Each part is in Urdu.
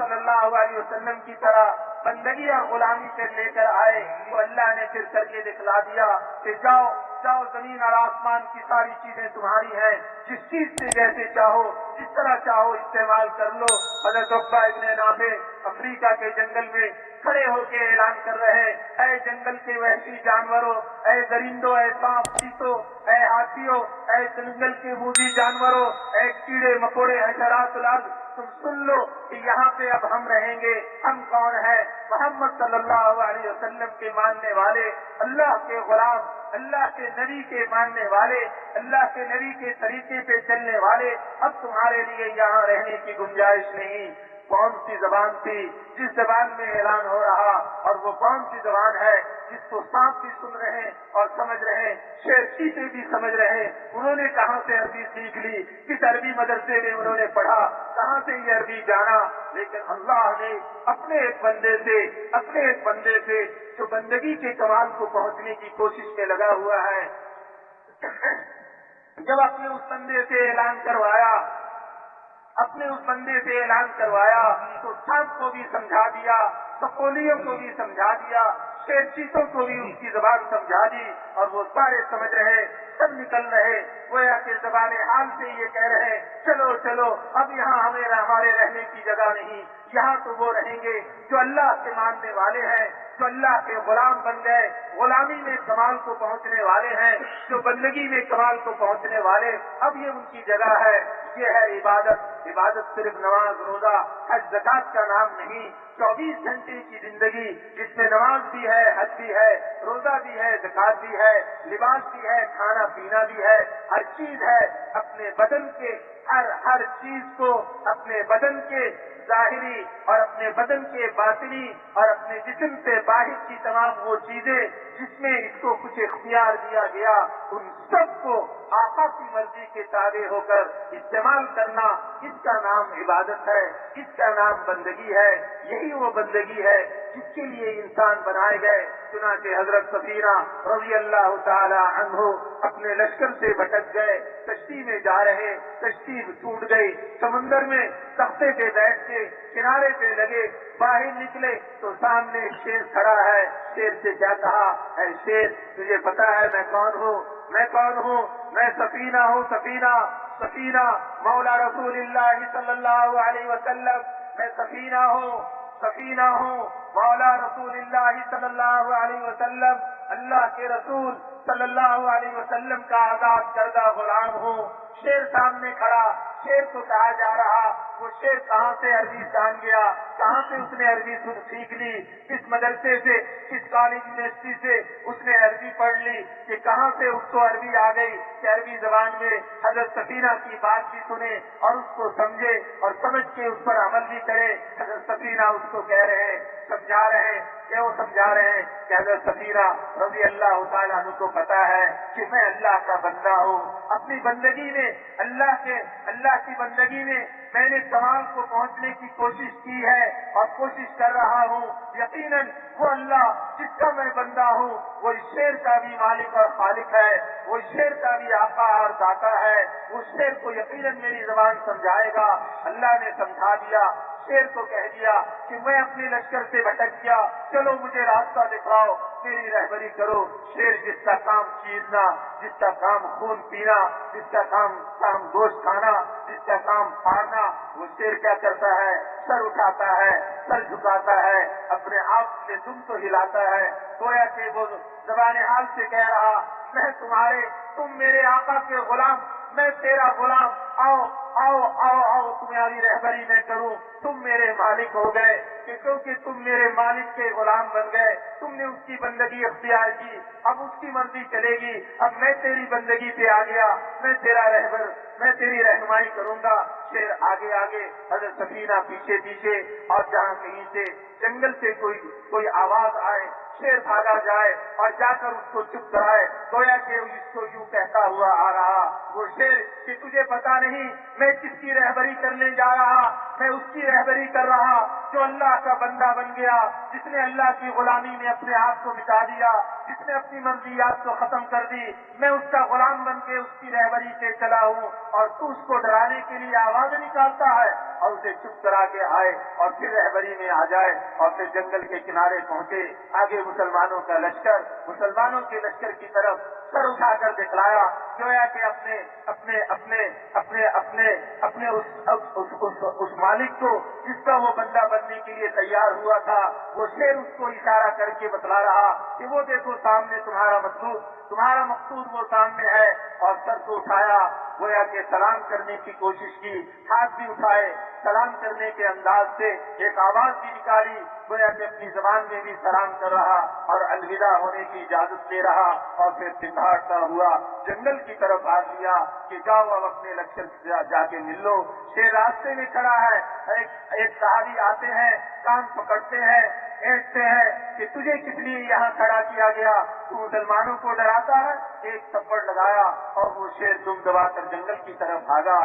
صلی اللہ علیہ وسلم کی طرح بندگی اور غلامی سے لے کر آئے تو اللہ نے پھر کر کے دکھلا دیا کہ جاؤ جاؤ، زمین اور آسمان کی ساری چیزیں تمہاری ہیں، جس چیز سے جیسے چاہو جس طرح چاہو استعمال کر لو۔ حضرت عقبہ ابن نافع افریقہ کے جنگل میں کھڑے ہو کے اعلان کر رہے، اے جنگل کے وحشی جانوروں، اے درندوں، اے سانپ چیتوں، اے ہاتھیوں، اے جنگل کے موذی جانوروں، اے کیڑے مکوڑے حشرات الارض، تم سن لو کہ یہاں پہ اب ہم رہیں گے۔ ہم کون ہیں؟ محمد صلی اللہ علیہ وسلم کے ماننے والے، اللہ کے غلام، اللہ کے نبی کے ماننے والے، اللہ کے نبی کے طریقے پہ چلنے والے، اب تمہارے لیے یہاں رہنے کی گنجائش نہیں۔ کون سی زبان تھی جس زبان میں اعلان ہو رہا، اور وہ کون سی زبان ہے جس کو سانپ بھی سن رہے ہیں اور سمجھ رہے ہیں، شیر چیتے بھی سمجھ رہے ہیں؟ انہوں نے کہاں سے عربی سیکھ لی؟ کس عربی مدرسے میں انہوں نے پڑھا؟ کہاں سے یہ عربی جانا؟ لیکن اللہ نے اپنے ایک بندے سے جو بندگی کے کمال کو پہنچنے کی کوشش میں لگا ہوا ہے، جب اپنے اس بندے سے اعلان کروایا تو سانپ کو بھی سمجھا دیا، سپولیوں کو بھی سمجھا دیا، شیر چیتوں کو بھی اس کی زبان سمجھا دی، اور وہ سارے سمجھ رہے، سب نکل رہے، گویا کہ زبان حال سے یہ کہہ رہے چلو چلو، اب یہاں ہمارے رہنے کی جگہ نہیں، یہاں تو وہ رہیں گے جو اللہ کے ماننے والے ہیں، جو اللہ کے غلام بن گئے، غلامی میں کمال کو پہنچنے والے ہیں، جو بندگی میں کمال کو پہنچنے والے، اب یہ ان کی جگہ ہے۔ یہ ہے عبادت صرف نماز روزہ حج زکات کا نام نہیں، 24 گھنٹے کی زندگی جس میں نماز بھی ہے، حج بھی ہے، روزہ بھی ہے، زکات بھی ہے، لباس بھی ہے، کھانا پینا بھی ہے، ہر چیز ہے۔ اپنے بدن کے ہر چیز کو، اپنے بدن کے ظاہری اور اپنے بدن کے باطنی اور اپنے جسم سے باہر کی تمام وہ چیزیں جس میں اس کو کچھ اختیار دیا گیا، ان سب کو آقا کی مرضی کے تابع ہو کر استعمال کرنا، اس کا نام عبادت ہے، اس کا نام بندگی ہے۔ یہی وہ بندگی ہے جس کے لیے انسان بنائے گئے۔ چنانچہ حضرت سفینہ رضی اللہ تعالی عنہ اپنے لشکر سے بھٹک گئے، کشتی میں جا رہے، کشتی ٹوٹ گئی، سمندر میں تختے پہ بیٹھ کے کنارے پہ لگے، باہر نکلے تو سامنے ایک شیر کھڑا ہے۔ شیر سے کیا کہا؟ اے شیر، تجھے پتا ہے میں کون ہوں؟ میں سفینہ ہوں، سفینہ مولا رسول اللہ صلی اللہ علیہ وسلم، میں سفینہ ہوں مولا رسول اللہ صلی اللہ علیہ وسلم، اللہ کے رسول صلی اللہ علیہ وسلم کا آزاد کردہ غلام ہوں۔ شیر سامنے کھڑا، شیر کو کہا جا رہا، وہ شیر کہاں سے عربی جان گیا، کہاں سے اس نے عربی سیکھ لی، کس مدرسے سے، کس کالج یونیورسٹی سے اس نے عربی پڑھ لی، کہ کہاں سے اس کو عربی آ گئی کہ عربی زبان میں حضرت سفینہ کی بات بھی سنے اور اس کو سمجھے اور سمجھ کے اس پر عمل بھی کرے۔ حضرت سفینہ اس کو کہہ رہے ہیں، سمجھا رہے ہیں کہ حضرت سفینہ رضی اللہ تعالیٰ عنہ کو پتا ہے کہ میں اللہ کا بندہ ہوں، اپنی بندگی میں اللہ کی بندگی میں نے کمال کو پہنچنے کی کوشش کی ہے اور کوشش کر رہا ہوں۔ یقیناً وہ اللہ جس کا میں بندہ ہوں وہ اس شیر کا بھی مالک اور خالق ہے، وہ اس شیر کا بھی آقا اور داتا ہے، اس شیر کو یقیناً میری زبان سمجھائے گا۔ اللہ نے سمجھا دیا، شیر کو کہہ دیا کہ میں اپنے لشکر سے بھٹک گیا، چلو مجھے راستہ دکھاؤ، میری رہبری کرو۔ شیر جس کا کام چیرنا، جس کا کام خون پینا، جس کا کام گوشت کھانا، جس کا کام پھاڑنا، وہ شیر کیا کرتا ہے؟ سر اٹھاتا ہے، سر جھکاتا ہے، اپنے آپ سے دم تو ہلاتا ہے، گویا کہ وہ زبان حال سے کہہ رہا میں تم میرے آقا کے غلام، میں تیرا غلام، آؤ تمہاری رہبری میں کروں، تم میرے مالک ہو گئے، کہ کیونکہ تم میرے مالک کے غلام بن گئے، تم نے اس کی بندگی اختیار کی، اب اس کی مرضی چلے گی، اب میں تیری بندگی پہ آ گیا، میں تیرا رہبر، میں تیری رہنمائی کروں گا۔ شیر آگے حضرت سفینہ پیچھے، اور جہاں کہیں سے جنگل سے کوئی آواز آئے، شیر بھاگا جائے اور جا کر اس کو چپ کرائے، گویا کہ اس کو یوں کہتا ہوا آ رہا وہ شیر کہ تجھے پتا نہیں میں کس کی رہبری کرنے جا رہا، میں اس کی رہبری کر رہا جو اللہ کا بندہ بن گیا، جس نے اللہ کی غلامی میں اپنے آپ کو مٹا دیا، جس نے اپنی مرضیات کو ختم کر دی، میں اس کا غلام بن کے اس کی رہبری سے چلا ہوں، اور تو اس کو ڈرانے کے لیے آواز آواز نکالتا ہے اور اسے چپ کرا کے آئے اور پھر رہبری میں آ جائے اور پھر جنگل کے کنارے پہنچے. آگے مسلمانوں کا لشکر مسلمانوں کے لشکر کی طرف سر اٹھا کر دکھلایا گویا کہ اپنے اپنے اپنے اپنے اپنے اپنے اس مالک کو جس کا وہ بندہ بننے کے لیے تیار ہوا تھا وہ شیر اس کو اشارہ کر کے بتلا رہا کہ وہ دیکھو سامنے تمہارا مقصود وہ سامنے ہے. اور سر کو اٹھایا گویا کہ سلام کرنے کی کوشش کی, ہاتھ بھی اٹھائے سلام کرنے کے انداز سے ایک آواز بھی نکالی گویا کہ اپنی زبان میں بھی سلام کر رہا اور الوداع ہونے کی اجازت دے رہا اور پھر سندھاڑتا ہوا جنگل کی طرف بھاگ لیا کہ جاؤ اب اپنے لشکر سے جا کے مل لو. شیر راستے میں کھڑا ہے, ایک صحابی آتے ہیں, کان پکڑتے ہیں, کہتے ہیں کہ تجھے کس لیے یہاں کھڑا کیا گیا, تو مسلمانوں کو ڈراتا ہے. ایک تھپڑ لگایا اور وہ شیر دم دبا کر جنگل کی طرف بھاگا.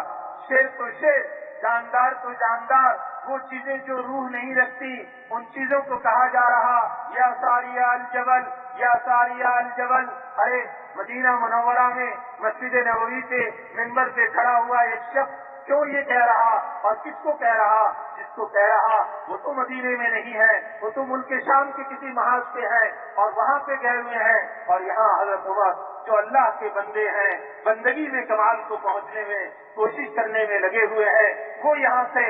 شیر تو شیر, جاندار تو جاندار, وہ چیزیں جو روح نہیں رکھتی ان چیزوں کو کہا جا رہا یا ساریہ الجبل یا ساریہ الجبل. ارے مدینہ منورہ میں مسجد نبوی سے منبر سے کھڑا ہوا ایک شخص کیوں یہ کہہ رہا اور کس کو کہہ رہا؟ جس کو کہہ رہا وہ تو مدینے میں نہیں ہے, وہ تو ملک شام کے کسی محاذ پہ ہے اور وہاں پہ گئے ہوئے ہیں. اور یہاں حضرت عمر جو اللہ کے بندے ہیں, بندگی میں کمال کو پہنچنے میں کوشش کرنے میں لگے ہوئے ہیں, وہ یہاں سے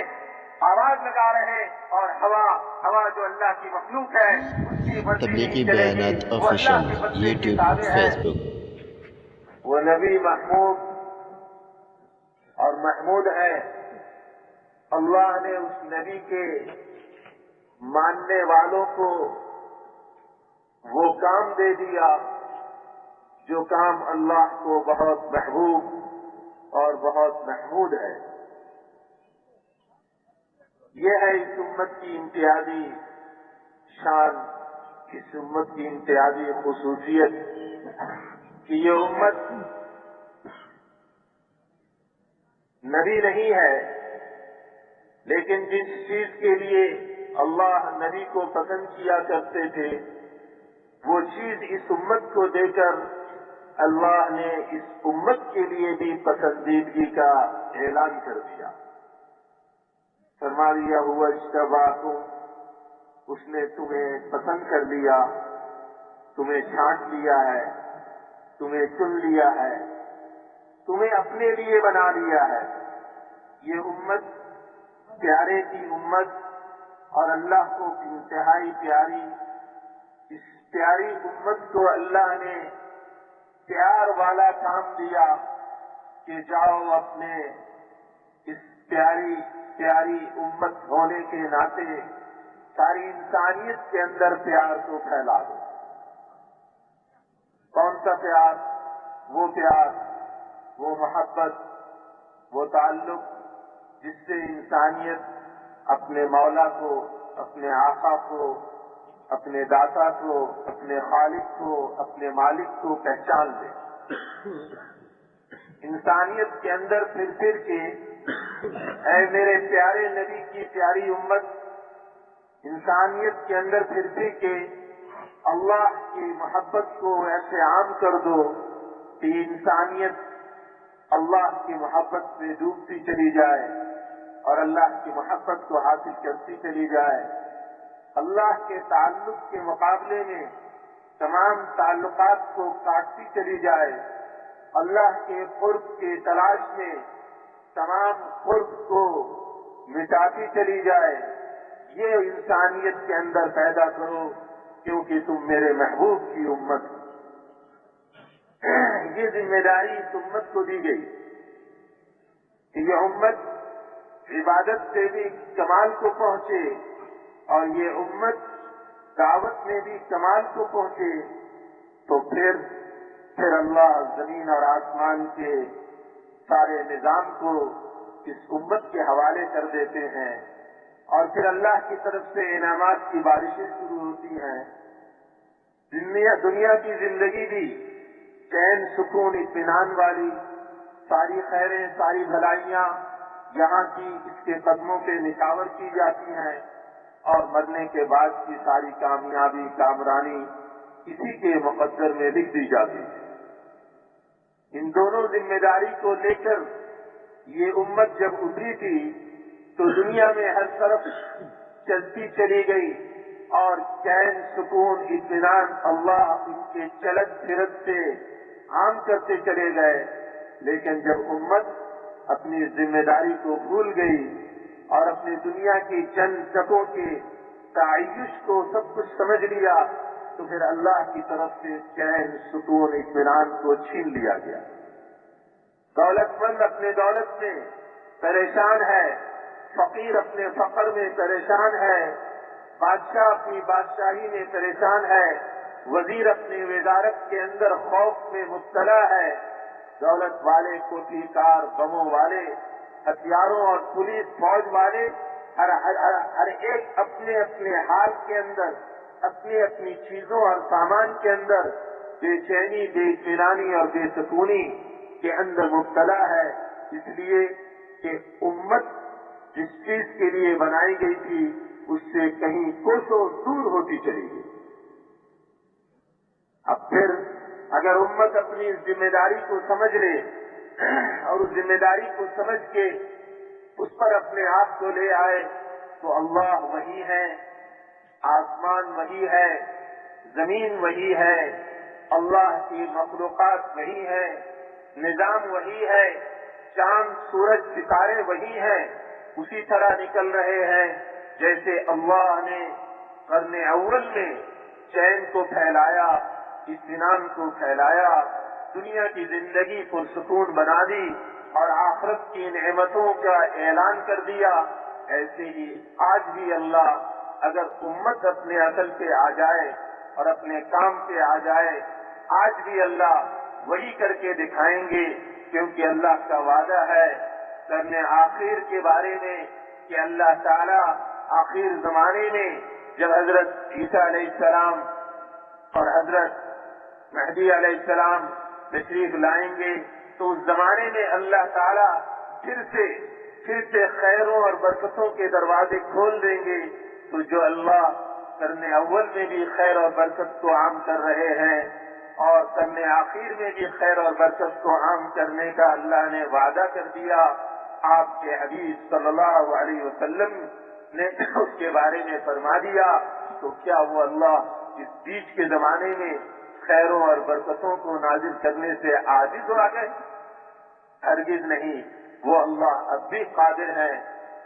آواز لگا رہے اور ہوا جو اللہ کی مخلوق ہے اس کی مرضی تبلیغی نہیں چلے گی, بیانات وہ اللہ کے آفیشل بندے کے یوٹیوب تابع ہے. فیس بک. وہ نبی محمود اور محمود ہے. اللہ نے اس نبی کے ماننے والوں کو وہ کام دے دیا جو کام اللہ کو بہت محبوب اور بہت محمود ہے. یہ ہے اس امت کی امتیازی شان, اس امت کی امتیازی خصوصیت کہ یہ امت نبی نہیں ہے, لیکن جس چیز کے لیے اللہ نبی کو پسند کیا کرتے تھے وہ چیز اس امت کو دے کر اللہ نے اس امت کے لیے بھی پسندیدگی کا اعلان کر دیا. فرما دیا ہوا اجتباکم, اس نے تمہیں پسند کر لیا, تمہیں چھانٹ لیا ہے, تمہیں چن لیا ہے, تمہیں اپنے لیے بنا لیا ہے. یہ امت پیارے کی امت اور اللہ کو انتہائی پیاری, اس پیاری امت کو اللہ نے پیار والا کام دیا کہ جاؤ اپنے اس پیاری امت ہونے کے ناطے ساری انسانیت کے اندر پیار کو پھیلا دو. کون سا پیار؟ وہ محبت, وہ تعلق جس سے انسانیت اپنے مولا کو, اپنے آقا کو, اپنے داتا کو, اپنے خالق کو, اپنے مالک کو پہچان دے. انسانیت کے اندر پھر کے اے میرے پیارے نبی کی پیاری امت, انسانیت کے اندر پھر کے اللہ کی محبت کو ایسے عام کر دو کہ انسانیت اللہ کی محبت میں ڈوبتی چلی جائے اور اللہ کی محبت کو حاصل کرتی چلی جائے. اللہ کے تعلق کے مقابلے میں تمام تعلقات کو کاٹتی چلی جائے. اللہ کے قرب کی تلاش میں تمام قرب کو مٹاتی چلی جائے. یہ انسانیت کے اندر پیدا کرو کیونکہ تم میرے محبوب کی امت. یہ ذمہ داری اس امت کو دی گئی کہ یہ امت عبادت سے بھی کمال کو پہنچے اور یہ امت دعوت میں بھی کمال کو پہنچے. تو پھر اللہ زمین اور آسمان کے سارے نظام کو اس امت کے حوالے کر دیتے ہیں اور پھر اللہ کی طرف سے انعامات کی بارشیں شروع ہوتی ہیں. دنیا کی زندگی بھی چین, سکون, اطمینان والی, ساری خیریں, ساری بھلائیاں یہاں کی اس کے قدموں پہ نچاور کی جاتی ہیں اور مرنے کے بعد کی ساری کامیابی, کامرانی اسی کے مقدر میں لکھ دی جاتی ہے. ان دونوں ذمہ داری کو لے کر یہ امت جب ابری تھی تو دنیا میں ہر طرف چلتی چلی گئی اور چین سکون اطمینان اللہ ان کے چلت پھرت سے عام کرتے چلے گئے. لیکن جب امت اپنی ذمہ داری کو بھول گئی اور اپنی دنیا کی چند ٹکوں کے تعیش کو سب کچھ سمجھ لیا تو پھر اللہ کی طرف سے چین سکون اطمینان کو چھین لیا گیا. دولت مند اپنے دولت میں پریشان ہے, فقیر اپنے فقر میں پریشان ہے, بادشاہ اپنی بادشاہی میں پریشان ہے, وزیر اپنی وزارت کے اندر خوف میں مبتلا ہے, دولت والے کوٹھی کار بموں والے ہتھیاروں اور پولیس فوج والے ہر ایک اپنے اپنے حال کے اندر اپنی اپنی چیزوں اور سامان کے اندر بے چینی بے اطمینانی اور بے سکونی کے اندر مبتلا ہے. اس لیے کہ امت جس چیز کے لیے بنائی گئی تھی اس سے کہیں کوسوں دور ہوتی چلی گئی. اب پھر اگر امت اپنی ذمہ داری کو سمجھ لے اور اس ذمہ داری کو سمجھ کے اس پر اپنے آپ کو لے آئے تو اللہ وہی ہے, آسمان وہی ہے, زمین وہی ہے, اللہ کی مخلوقات وہی ہے, نظام وہی ہے, چاند سورج ستارے وہی ہیں, اسی طرح نکل رہے ہیں جیسے اللہ نے قرن اول میں چین کو پھیلایا, اطمینان کو پھیلایا, دنیا کی زندگی پرسکون بنا دی اور آخرت کی نعمتوں کا اعلان کر دیا. ایسے ہی آج بھی اللہ اگر امت اپنے اصل پہ آ جائے اور اپنے کام پہ آ جائے, آج بھی اللہ وہی کر کے دکھائیں گے, کیونکہ اللہ کا وعدہ ہے قرن آخر کے بارے میں کہ اللہ تعالی آخر زمانے میں جب حضرت عیسیٰ علیہ السلام اور حضرت مہدی علیہ السلام تشریف لائیں گے تو اس زمانے میں اللہ تعالی پھر سے خیروں اور برکتوں کے دروازے کھول دیں گے. تو جو اللہ قرن اول میں بھی خیر اور برکت کو عام کر رہے ہیں اور قرن آخر میں بھی خیر اور برکت کو عام کرنے کا اللہ نے وعدہ کر دیا, آپ کے حبیب صلی اللہ علیہ وسلم نے اس کے بارے میں فرما دیا, تو کیا وہ اللہ اس بیچ کے زمانے میں خیروں اور برکتوں کو نازل کرنے سے عاجز ہو گئے؟ ہرگز نہیں. وہ اللہ اب بھی قادر ہے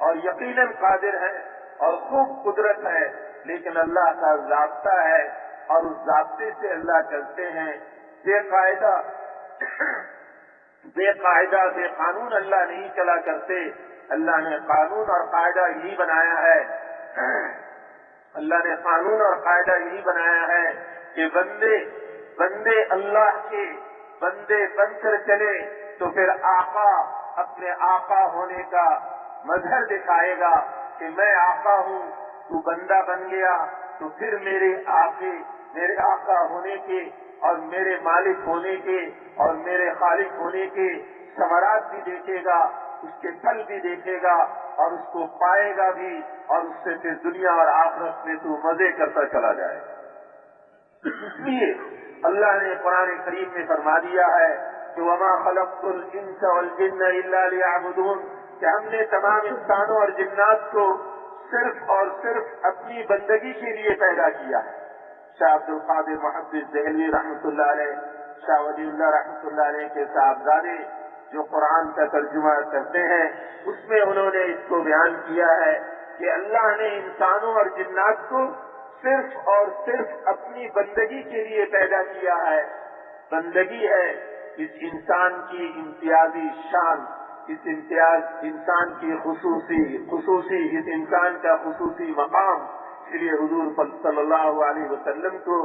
اور یقیناً قادر ہے اور خوب قدرت ہے, لیکن اللہ کا ضابطہ ہے اور اس ضابطے سے اللہ چلتے ہیں. بے قانون اللہ نہیں چلا کرتے. اللہ نے قانون اور قاعدہ یہی بنایا ہے, اللہ نے قانون اور قاعدہ یہی بنایا ہے کہ بندے اللہ کے بندے بن کر چلے تو پھر آقا اپنے آقا ہونے کا مظہر دکھائے گا کہ میں آقا ہوں, تو بندہ بن گیا, تو پھر میرے آقا ہونے کے اور میرے مالک ہونے کے اور میرے خالق ہونے کے ثمرات بھی دیکھے گا, اس کے پھل بھی دیکھے گا اور اس کو پائے گا بھی, اور اس سے پھر دنیا اور آخرت میں تو مزے کرتا چلا جائے. اس لیے اللہ نے قرآن کریم میں فرما دیا ہے کہ وما خلقت الانس والجن الا ليعبدون, کہ ہم نے تمام انسانوں اور جنات کو صرف اور صرف اپنی بندگی کے لیے پیدا کیا ہے. شاہ عبد القادر محدث دہلوی رحمۃ اللہ علیہ, شاہ ولی اللہ رحمۃ اللہ علیہ کے صاحبزادے جو قرآن کا ترجمہ کرتے ہیں, اس میں انہوں نے اس کو بیان کیا ہے کہ اللہ نے انسانوں اور جنات کو صرف اور صرف اپنی بندگی کے لیے پیدا کیا ہے. بندگی ہے اس انسان کی امتیازی شان, اس انسان کی خصوصی اس انسان کا خصوصی مقام. اس لیے حضور صلی اللہ علیہ وسلم کو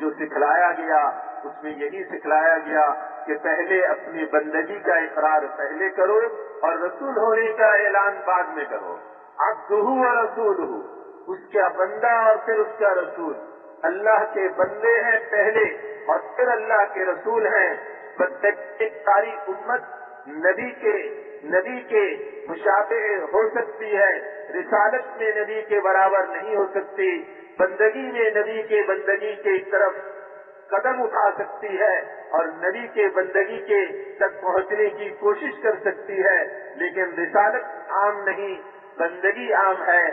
جو سکھلایا گیا اس میں یہی سکھلایا گیا کہ پہلے اپنی بندگی کا اقرار پہلے کرو اور رسول ہونے کا اعلان بعد میں کرو. عبدہ و رسولہ, اس کا بندہ اور پھر اس کا رسول. اللہ کے بندے ہیں پہلے اور پھر اللہ کے رسول ہیں. بندگی ساری امت نبی کے مشابہ ہو سکتی ہے, رسالت میں نبی کے برابر نہیں ہو سکتی, بندگی میں نبی کے بندگی کی طرف قدم اٹھا سکتی ہے, اور نبی کے بندگی کے تک پہنچنے کی کوشش کر سکتی ہے، لیکن رسالت عام نہیں، بندگی عام ہے،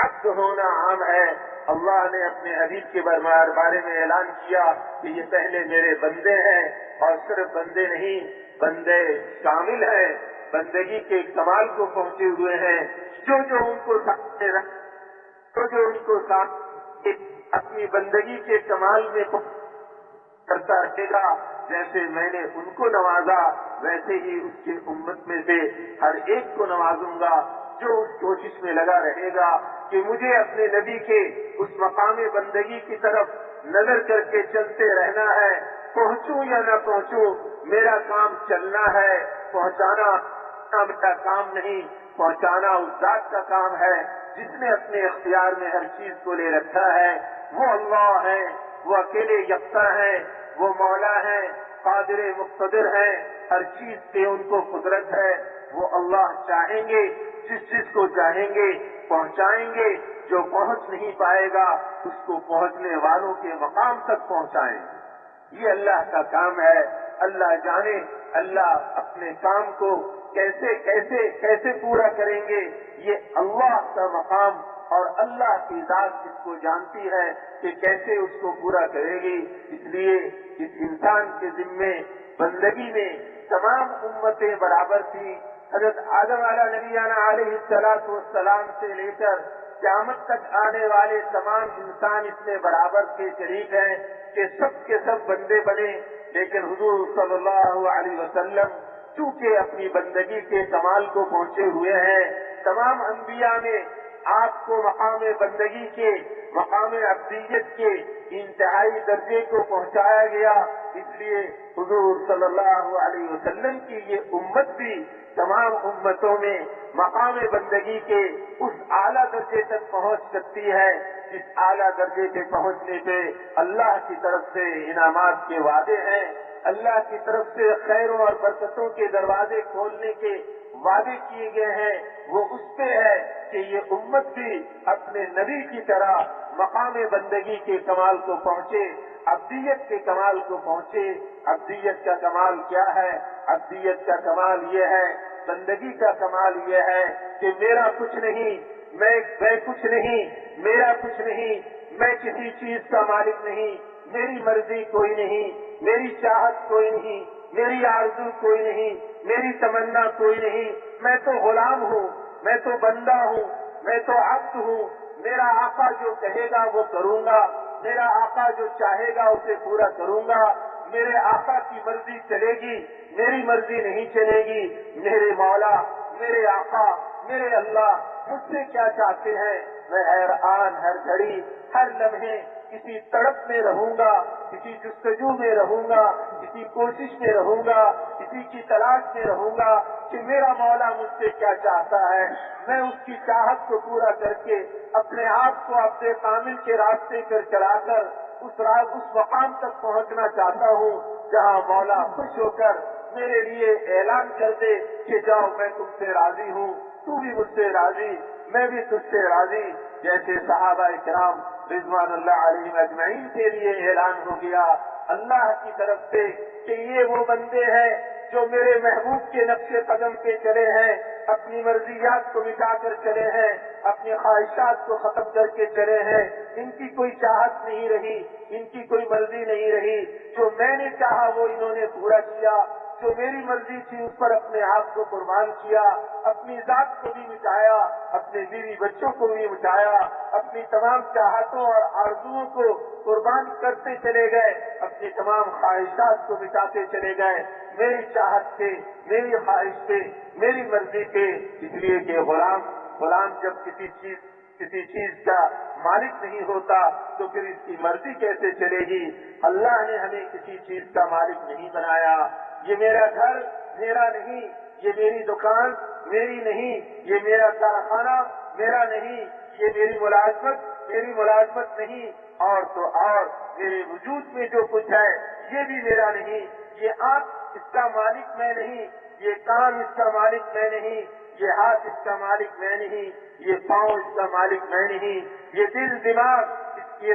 عبد ہونا عام ہے۔ اللہ نے اپنے حبیب کے بارے میں اعلان کیا کہ یہ پہلے میرے بندے ہیں، اور صرف بندے نہیں، بندے کامل ہیں، بندگی کے کمال کو پہنچے ہوئے ہیں۔ جو ان کو سامنے رکھ، جو ان کو سامنے اپنی بندگی کے کمال میں کرتا رہے گا، جیسے میں نے ان کو نوازا ویسے ہی اس کی امت میں سے ہر ایک کو نوازوں گا۔ جو اس کوشش میں لگا رہے گا کہ مجھے اپنے نبی کے اس مقام بندگی کی طرف نظر کر کے چلتے رہنا ہے، پہنچوں یا نہ پہنچوں، میرا کام چلنا ہے، پہنچانا میرا کام نہیں، پہنچانا اس ذات کا کام ہے جس نے اپنے اختیار میں ہر چیز کو لے رکھا ہے۔ وہ اللہ ہے، وہ اکیلے یکتا ہے، وہ مولا ہے، قادر مقتدر ہے، ہر چیز پہ ان کو قدرت ہے۔ وہ اللہ چاہیں گے جس چیز کو چاہیں گے پہنچائیں گے، جو پہنچ نہیں پائے گا اس کو پہنچنے والوں کے مقام تک پہنچائیں گے۔ یہ اللہ کا کام ہے۔ اللہ جانے اللہ اپنے کام کو کیسے پورا کریں گے، یہ اللہ کا مقام اور اللہ کی ذات اس کو جانتی ہے کہ کیسے اس کو پورا کرے گی۔ اس لیے اس انسان کے ذمے بندگی میں تمام امتیں برابر تھی۔ حضرت آدم علیہ نبینا علیہ السلام سے لے کر قیامت تک آنے والے تمام انسان اس میں برابر کے شریک ہیں کہ سب کے سب بندے بنے، لیکن حضور صلی اللہ علیہ وسلم چونکہ اپنی بندگی کے کمال کو پہنچے ہوئے ہیں، تمام انبیاء میں آپ کو مقام بندگی کے، مقام عبدیت کے انتہائی درجے کو پہنچایا گیا۔ اس لیے حضور صلی اللہ علیہ وسلم کی یہ امت بھی تمام امتوں میں مقام بندگی کے اس اعلیٰ درجے تک پہنچ سکتی ہے جس اعلیٰ درجے پہ پہنچنے پہ اللہ کی طرف سے انعامات کے وعدے ہیں، اللہ کی طرف سے خیروں اور برکتوں کے دروازے کھولنے کے وعدے کیے گئے ہیں۔ وہ اس پہ ہے کہ یہ امت بھی اپنے نبی کی طرح مقام بندگی کے کمال کو پہنچے، عبدیت کے کمال کو پہنچے۔ عبدیت کا کمال کیا ہے؟ عبدیت کا کمال یہ ہے، بندگی کا کمال یہ ہے کہ میرا کچھ نہیں، میں کچھ نہیں، میرا کچھ نہیں، میں کسی چیز کا مالک نہیں، میری مرضی کوئی نہیں، میری چاہت کوئی نہیں، میری آرزو کوئی نہیں، میری تمنا کوئی نہیں، میں تو غلام ہوں، میں تو بندہ ہوں، میں تو عبد ہوں۔ میرا آقا جو کہے گا وہ کروں گا، میرا آقا جو چاہے گا اسے پورا کروں گا، میرے آقا کی مرضی چلے گی، میری مرضی نہیں چلے گی۔ میرے مولا، میرے آقا، میرے اللہ مجھ سے کیا چاہتے ہیں، میں ہر آن، ہر گھڑی، ہر لمحے کسی تڑپ میں رہوں گا، کسی جستجو میں رہوں گا، کسی کوشش میں رہوں گا، کسی کی تلاش میں رہوں گا کہ میرا مولا مجھ سے کیا چاہتا ہے۔ میں اس کی چاہت کو پورا کر کے اپنے آپ کو اپنے کامل کے راستے پر چلا کر اس مقام تک پہنچنا چاہتا ہوں جہاں مولا خوش ہو کر میرے لیے اعلان کر دے کہ جاؤ میں تم سے راضی ہوں، تو بھی مجھ سے راضی، میں بھی تجھ سے راضی۔ جیسے صحابہ کرام رضوان اللہ علیہم اجمعین کے لیے اعلان ہو گیا اللہ کی طرف سے کہ یہ وہ بندے ہیں جو میرے محبوب کے نقش قدم پہ چلے ہیں، اپنی مرضیات کو مٹا کر چلے ہیں، اپنی خواہشات کو ختم کر کے چلے ہیں، ان کی کوئی چاہت نہیں رہی، ان کی کوئی مرضی نہیں رہی، جو میں نے چاہا وہ انہوں نے پورا کیا، جو میری مرضی تھی اس پر اپنے آپ کو قربان کیا، اپنی ذات کو بھی مٹایا، اپنے بیوی بچوں کو بھی مٹایا، اپنی تمام چاہتوں اور آرزوؤں کو قربان کرتے چلے گئے، اپنی تمام خواہشات کو مٹاتے چلے گئے، میری چاہت سے، میری خواہش سے، میری مرضی کے۔ اس لیے کہ غلام جب کسی چیز کا مالک نہیں ہوتا تو پھر اس کی مرضی کیسے چلے گی؟ اللہ نے ہمیں کسی چیز کا مالک نہیں بنایا۔ یہ میرا گھر میرا نہیں، یہ میری دکان میری نہیں، یہ میرا کارخانہ میرا نہیں، یہ میری ملازمت نہیں، اور تو اور میرے وجود میں جو کچھ ہے یہ بھی میرا نہیں۔ یہ آنکھ اس کا مالک میں نہیں، یہ کان اس کا مالک میں نہیں، یہ ہاتھ اس کا مالک میں نہیں، یہ پاؤں اس کا مالک میں نہیں، یہ دل دماغ اس یہ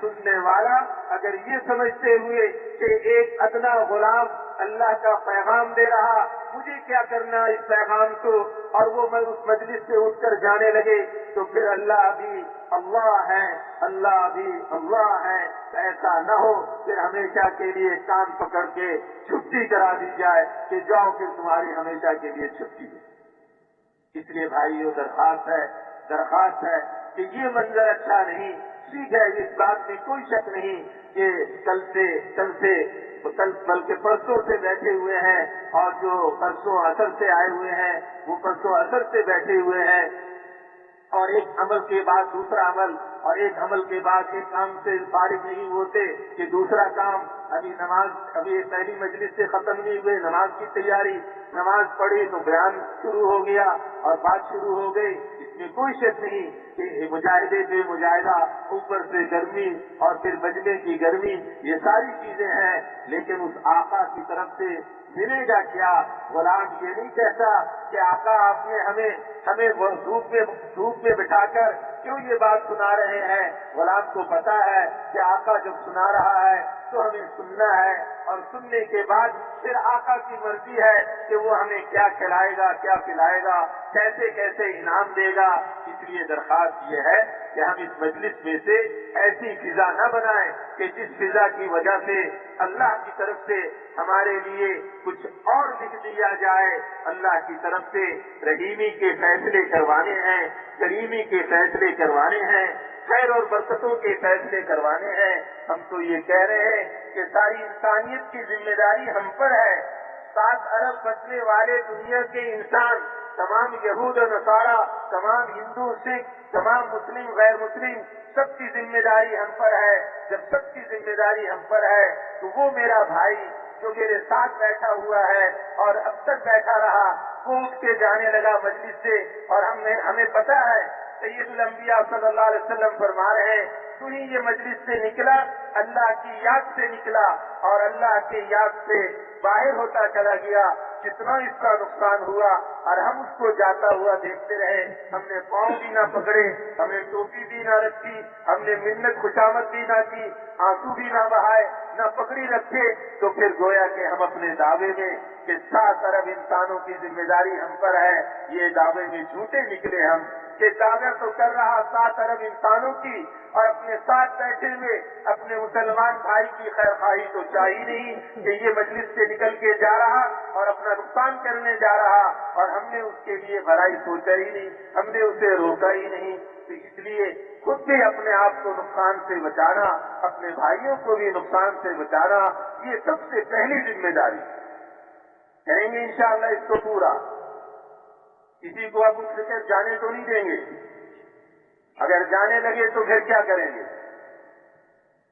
سننے والا اگر یہ سمجھتے ہوئے کہ ایک ادنا غلام اللہ کا پیغام دے رہا، مجھے کیا کرنا اس پیغام کو، اور وہ میں اس مجلس سے اٹھ کر جانے لگے، تو پھر اللہ بھی اللہ ہے، اللہ بھی اللہ ہے، ایسا نہ ہو پھر ہمیشہ کے لیے کان پکڑ کے چھٹی کرا دی جائے کہ جاؤ پھر تمہاری ہمیشہ کے لیے چھٹی ہے۔ اس لیے بھائیو درخواست ہے کہ یہ منظر اچھا نہیں، ٹھیک ہے، اس بات میں کوئی شک نہیں کہ کل بلکہ پرسوں سے بیٹھے ہوئے ہیں، اور جو پرسوں اثر سے آئے ہوئے ہیں وہ پرسوں اثر سے بیٹھے ہوئے ہیں، اور ایک عمل کے بعد دوسرا عمل، اور ایک عمل کے بعد ایک کام سے فارغ نہیں ہوتے کہ دوسرا کام، ابھی پہلی مجلس سے ختم نہیں ہوئے، نماز کی تیاری، نماز پڑھی تو بیان شروع ہو گیا اور بات شروع ہو گئی۔ اس میں کوئی شک نہیں کہ مجاہدے بے مجاہدہ، اوپر سے گرمی اور پھر بجنے کی گرمی، یہ ساری چیزیں ہیں، لیکن اس آقا کی طرف سے ملے گا کیا؟ غلام یہ نہیں کہتا کہ آقا آپ نے ہمیں دھوپ میں بٹھا کر کیوں یہ بات سنا رہے ہیں۔ غلام کو پتا ہے کہ آقا جب سنا رہا ہے تو ہمیں سننا ہے، اور سننے کے بعد پھر آقا کی مرضی ہے کہ وہ ہمیں کیا کھلائے گا، کیا پلائے گا، کیسے کیسے انعام دے گا۔ اس لیے درخواست یہ ہے کہ ہم اس مجلس میں سے ایسی فضا نہ بنائیں کہ جس فضا کی وجہ سے اللہ کی طرف سے ہمارے لیے کچھ اور لکھ دیا جائے۔ اللہ کی طرف سے رحیمی کے فیصلے کروانے ہیں، کریمی کے فیصلے کروانے ہیں، خیر اور برکتوں کے فیصلے کروانے ہیں۔ ہم تو یہ کہہ رہے ہیں کہ ساری انسانیت کی ذمہ داری ہم پر ہے۔ 7 ارب بچنے والے دنیا کے انسان، تمام یہود و نصارہ، تمام ہندو سکھ، تمام مسلم غیر مسلم، سب کی ذمہ داری ہم پر ہے۔ جب سب کی ذمہ داری ہم پر ہے تو وہ میرا بھائی جو میرے ساتھ بیٹھا ہوا ہے اور اب تک بیٹھا رہا، وہ اٹھ کے جانے لگا مجلس سے، اور ہمیں پتا ہے سید الانبیاء صلی اللہ علیہ وسلم فرما رہے ہیں، تو ہی یہ مجلس سے نکلا، اللہ کی یاد سے نکلا، اور اللہ کی یاد سے باہر ہوتا چلا گیا۔ جتنا اس کا نقصان ہوا اور ہم اس کو جاتا ہوا دیکھتے رہے، ہم نے پاؤں بھی نہ پکڑے، ہم نے ٹوپی بھی نہ رکھی، ہم نے منت خوشامد بھی نہ کی، آنسو بھی نہ بہائے، نہ پکڑی رکھے، تو پھر گویا کہ ہم اپنے دعوے میں کہ 7 ارب انسانوں کی ذمہ داری ہم پر ہے، یہ دعوے میں جھوٹے نکلے ہم کہ دعویٰ تو کر رہا 7 ارب انسانوں کی، اور اپنے ساتھ بیٹھے ہوئے اپنے مسلمان بھائی کی خیر خواہی تو چاہیے نہیں کہ یہ مجلس سے نکل کے جا رہا اور اپنا نقصان کرنے جا رہا، اور ہم نے اس کے لیے بھلائی سوچا ہی نہیں، ہم نے اسے روکا ہی نہیں۔ تو اس لیے خود بھی اپنے آپ کو نقصان سے بچانا، اپنے بھائیوں کو بھی نقصان سے بچانا، یہ سب سے پہلی ذمہ داری کریں گے انشاءاللہ اس کو پورا۔ کسی کو اب اٹھ کر جانے تو نہیں دیں گے، اگر جانے لگے تو پھر کیا کریں گے؟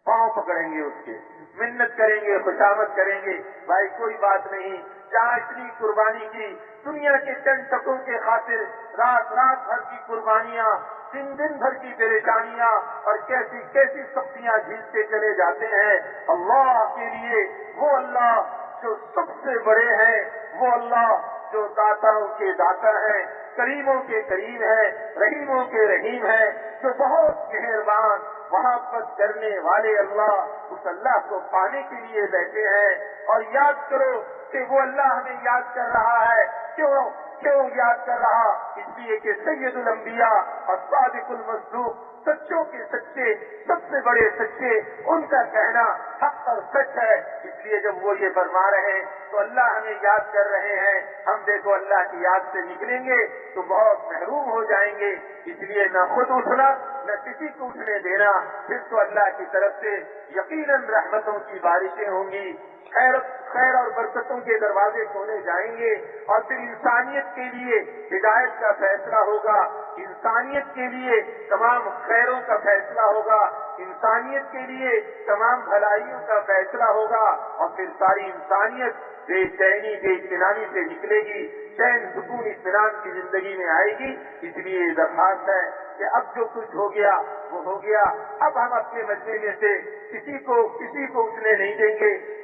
پاؤں پکڑیں گے، اس کے منت کریں گے، خوشامد کریں گے، بھائی کوئی بات نہیں، جہاں اتنی قربانی کی، دنیا کے چند ٹکوں کے خاطر رات بھر کی قربانیاں، دن بھر کی پریشانیاں، اور کیسی کیسی سختیاں جھیلتے چلے جاتے ہیں اللہ کے لیے۔ وہ اللہ جو سب سے بڑے ہیں، وہ اللہ جو داتاؤں کے داتا ہیں، کریموں کے کریم ہیں، رحیموں کے رحیم ہیں، جو بہت مہربان محبت کرنے والے اللہ، اس اللہ کو پانے کے لیے بیٹھے ہیں۔ اور یاد کرو کہ وہ اللہ ہمیں یاد کر رہا ہے، کیوں یاد کر رہا؟ اس لیے کہ سید الانبیاء اور صادق المصدوق، سچوں کے سچے، سب سے بڑے سچے، ان کا کہنا حق اور سچ ہے۔ اس لیے جب وہ یہ فرما رہے ہیں تو اللہ ہمیں یاد کر رہے ہیں، ہم دیکھو اللہ کی یاد سے نکلیں گے تو بہت محروم ہو جائیں گے۔ اس لیے نہ خود اٹھنا، نہ کسی کو اٹھنے دینا، پھر تو اللہ کی طرف سے یقیناً رحمتوں کی بارشیں ہوں گی، خیر اور برکتوں کے دروازے کھولے جائیں گے، اور پھر انسانیت کے لیے ہدایت کا فیصلہ ہوگا، انسانیت کے لیے تمام خیروں کا فیصلہ ہوگا، انسانیت کے لیے تمام بھلائیوں کا فیصلہ ہوگا، اور پھر ساری انسانیت بے چینی بے اطمینانی سے نکلے گی، چین سکون اطمینان کی زندگی میں آئے گی۔ اس لیے درخواست ہے کہ اب جو کچھ ہو گیا وہ ہو گیا، اب ہم اپنے مجمع میں سے کسی کو اٹھنے نہیں دیں گے،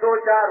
2-4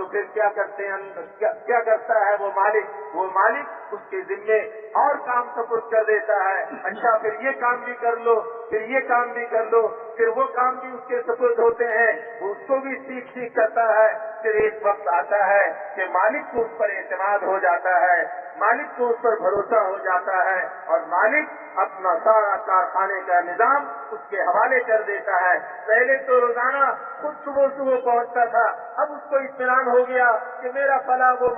تو پھر کیا کرتے ہیں، کیا کرتا ہے وہ مالک اس کے ذمے اور کام سپرد کر دیتا ہے. اچھا پھر یہ کام بھی کر لو، پھر یہ کام بھی کر لو، پھر وہ کام بھی اس کے سپرد ہوتے ہیں، وہ اس کو بھی سیکھ کرتا ہے. پھر ایک وقت آتا ہے کہ مالک کو اس پر اعتماد ہو جاتا ہے، مالک کو اس پر بھروسہ ہو جاتا ہے، اور مالک اپنا سارا کارخانے کا نظام اس کے حوالے کر دیتا ہے. پہلے تو روزانہ خود صبح پہنچتا تھا، اب اس کو اطمینان ہو گیا کہ میرا فلاں وہ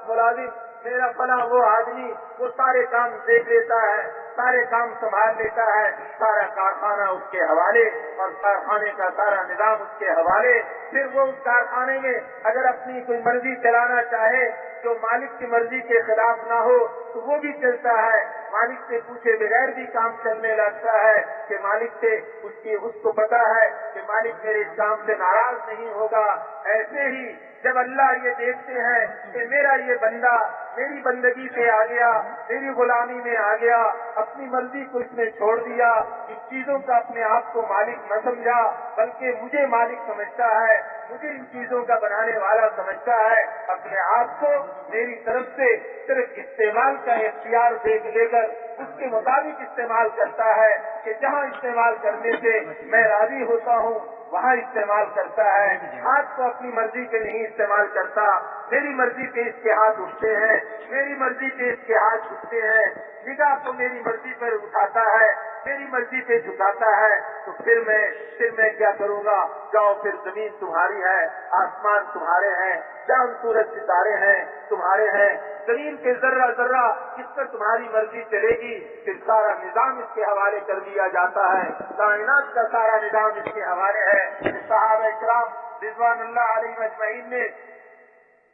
ملازم، میرا فلاں وہ آدمی وہ سارے کام دیکھ لیتا ہے، سارے کام سنبھال لیتا ہے، سارا کارخانہ اس کے حوالے اور کارخانے کا سارا نظام اس کے حوالے. پھر وہ اس کارخانے میں اگر اپنی کوئی مرضی چلانا چاہے جو مالک کی مرضی کے خلاف نہ ہو تو وہ بھی چلتا ہے. مالک سے پوچھے بغیر بھی کام چلنے لگتا ہے کہ مالک سے اس کو پتا ہے کہ مالک میرے اس کام سے ناراض نہیں ہوگا. ایسے ہی جب اللہ یہ دیکھتے ہیں کہ میرا یہ بندہ میری بندگی پہ آ گیا، میری غلامی میں آ گیا، اپنی مرضی کو اس نے چھوڑ دیا، ان چیزوں کا اپنے آپ کو مالک نہ سمجھا بلکہ مجھے مالک سمجھتا ہے، مجھے ان چیزوں کا بنانے والا سمجھتا ہے، اپنے آپ کو میری طرف سے صرف استعمال کا اختیار لے کر اس کے مطابق استعمال کرتا ہے کہ جہاں استعمال کرنے سے میں راضی ہوتا ہوں وہاں استعمال کرتا ہے. ہاتھ کو اپنی مرضی پہ نہیں استعمال کرتا، میری مرضی پہ اس کے ہاتھ اٹھتے ہیں، میری مرضی پہ اس کے ہاتھ اٹھتے ہیں، نگاہ کو میری مرضی پر اٹھاتا ہے، میری مرضی پہ جھکاتا ہے. تو پھر میں کیا کروں گا؟ جاؤ پھر زمین تمہاری ہے، آسمان تمہارے ہیں، چاند سورج ستارے ہیں تمہارے ہیں، زمین کے ذرہ ذرہ اس پر تمہاری مرضی چلے گی. پھر سارا نظام اس کے حوالے کر دیا جاتا ہے، کائنات کا سارا نظام اس کے حوالے ہے. صحابہ کرام رضوان اللہ علیہ اجمعین نے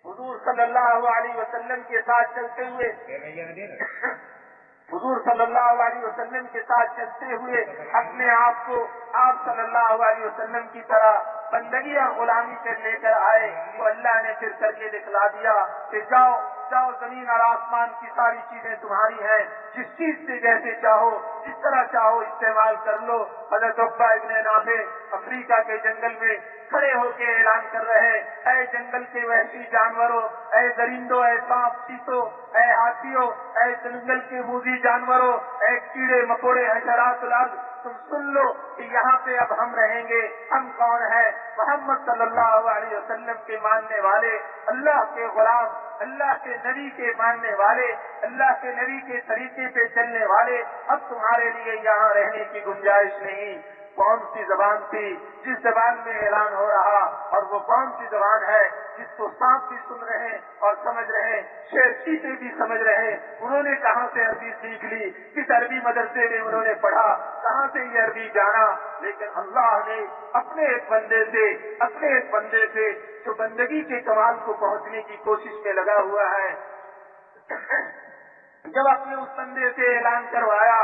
حضور صلی اللہ علیہ وسلم کے ساتھ چلتے ہوئے اپنے آپ کو آپ صلی اللہ علیہ وسلم کی طرح بندگی اور غلامی سے لے کر آئے تو اللہ نے پھر کر کے دکھلا دیا کہ جاؤ زمین اور آسمان کی ساری چیزیں تمہاری ہیں، جس چیز سے جیسے چاہو جس طرح چاہو استعمال کر لو. حضرت عقبہ ابن نافع افریقہ کے جنگل میں کھڑے ہو کے اعلان کر رہے ہیں، اے جنگل کے وحشی جانوروں، اے درندوں، اے سانپ چیتوں، اے ہاتھیوں، اے جنگل کے موذی جانوروں، اے کیڑے مکوڑے حشرات الارض، تم سن لو کہ یہاں پہ اب ہم رہیں گے. ہم کون ہیں؟ محمد صلی اللہ علیہ وسلم کے ماننے والے، اللہ کے غلام، اللہ کے نبی کے ماننے والے، اللہ کے نبی کے طریقے پہ چلنے والے. اب تمہارے لیے یہاں رہنے کی گنجائش نہیں. کون سی زبان تھی جس زبان میں اعلان ہو رہا، اور وہ کون سی زبان ہے جس کو سانپ بھی سن رہے ہیں اور سمجھ رہے ہیں، شیر چیتے بھی سمجھ رہے ہیں. انہوں نے کہاں سے عربی سیکھ لی؟ کس عربی مدرسے میں انہوں نے پڑھا؟ کہاں سے یہ عربی جانا؟ لیکن اللہ نے اپنے ایک بندے سے جو بندگی کے کمال کو پہنچنے کی کوشش میں لگا ہوا ہے، جب اپنے اس بندے سے اعلان کروایا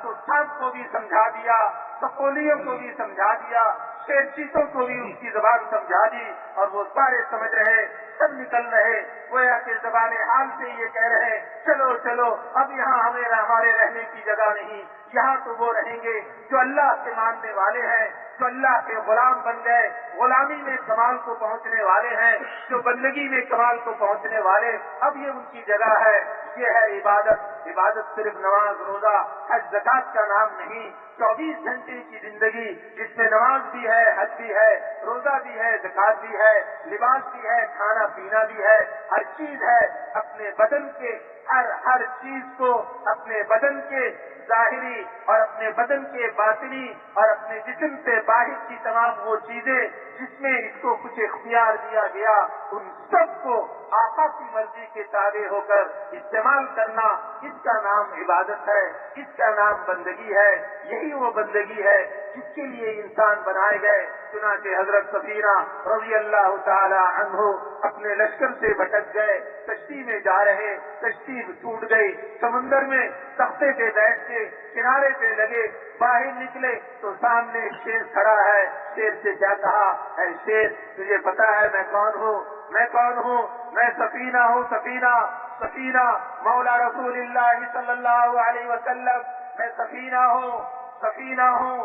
تو سب کو بھی سمجھا دیا، سپولیوں کو بھی سمجھا دیا، شیر چیتوں کو بھی اس کی زبان سمجھا دی، اور وہ سارے سمجھ رہے، سب نکل رہے، گویا کہ زبان حال سے یہ کہہ رہے چلو اب یہاں ہمارے رہنے کی جگہ نہیں، یہاں تو وہ رہیں گے جو اللہ کے ماننے والے ہیں، جو اللہ کے غلام بن گئے، غلامی میں کمال کو پہنچنے والے ہیں، جو بندگی میں کمال کو پہنچنے والے، اب یہ ان کی جگہ ہے. یہ ہے عبادت صرف نماز روزہ حج زکات کا نام نہیں. 24 گھنٹے کی زندگی جس میں نماز بھی ہے، حج بھی ہے، روزہ بھی ہے، زکات بھی ہے، لباس بھی ہے، کھانا پینا بھی ہے، ہر چیز ہے. اپنے بدن کے ہر چیز کو، اپنے بدن کے ظاہری اور اپنے بدن کے باطنی اور اپنے جسم سے باہر کی تمام وہ چیزیں جس میں اس کو کچھ اختیار دیا گیا، ان سب کو آقا کی مرضی کے تابع ہو کر استعمال کرنا، اس کا نام عبادت ہے، اس کا نام بندگی ہے. یہی وہ بندگی ہے جس کے لیے انسان بنائے گئے. چنانچہ حضرت سفینہ رضی اللہ تعالی عنہ اپنے لشکر سے بھٹک گئے، کشتی میں جا رہے، کشتی ٹوٹ گئی، سمندر میں تختے پہ بیٹھ کے کنارے پہ لگے، باہر نکلے تو سامنے ایک شیر کھڑا ہے. شیر سے کیا کہا؟ اے شیر، تجھے پتا ہے میں کون ہوں؟ میں سفینہ ہوں. سفینہ مولا رسول اللہ صلی اللہ علیہ وسلم. میں سفینہ ہوں.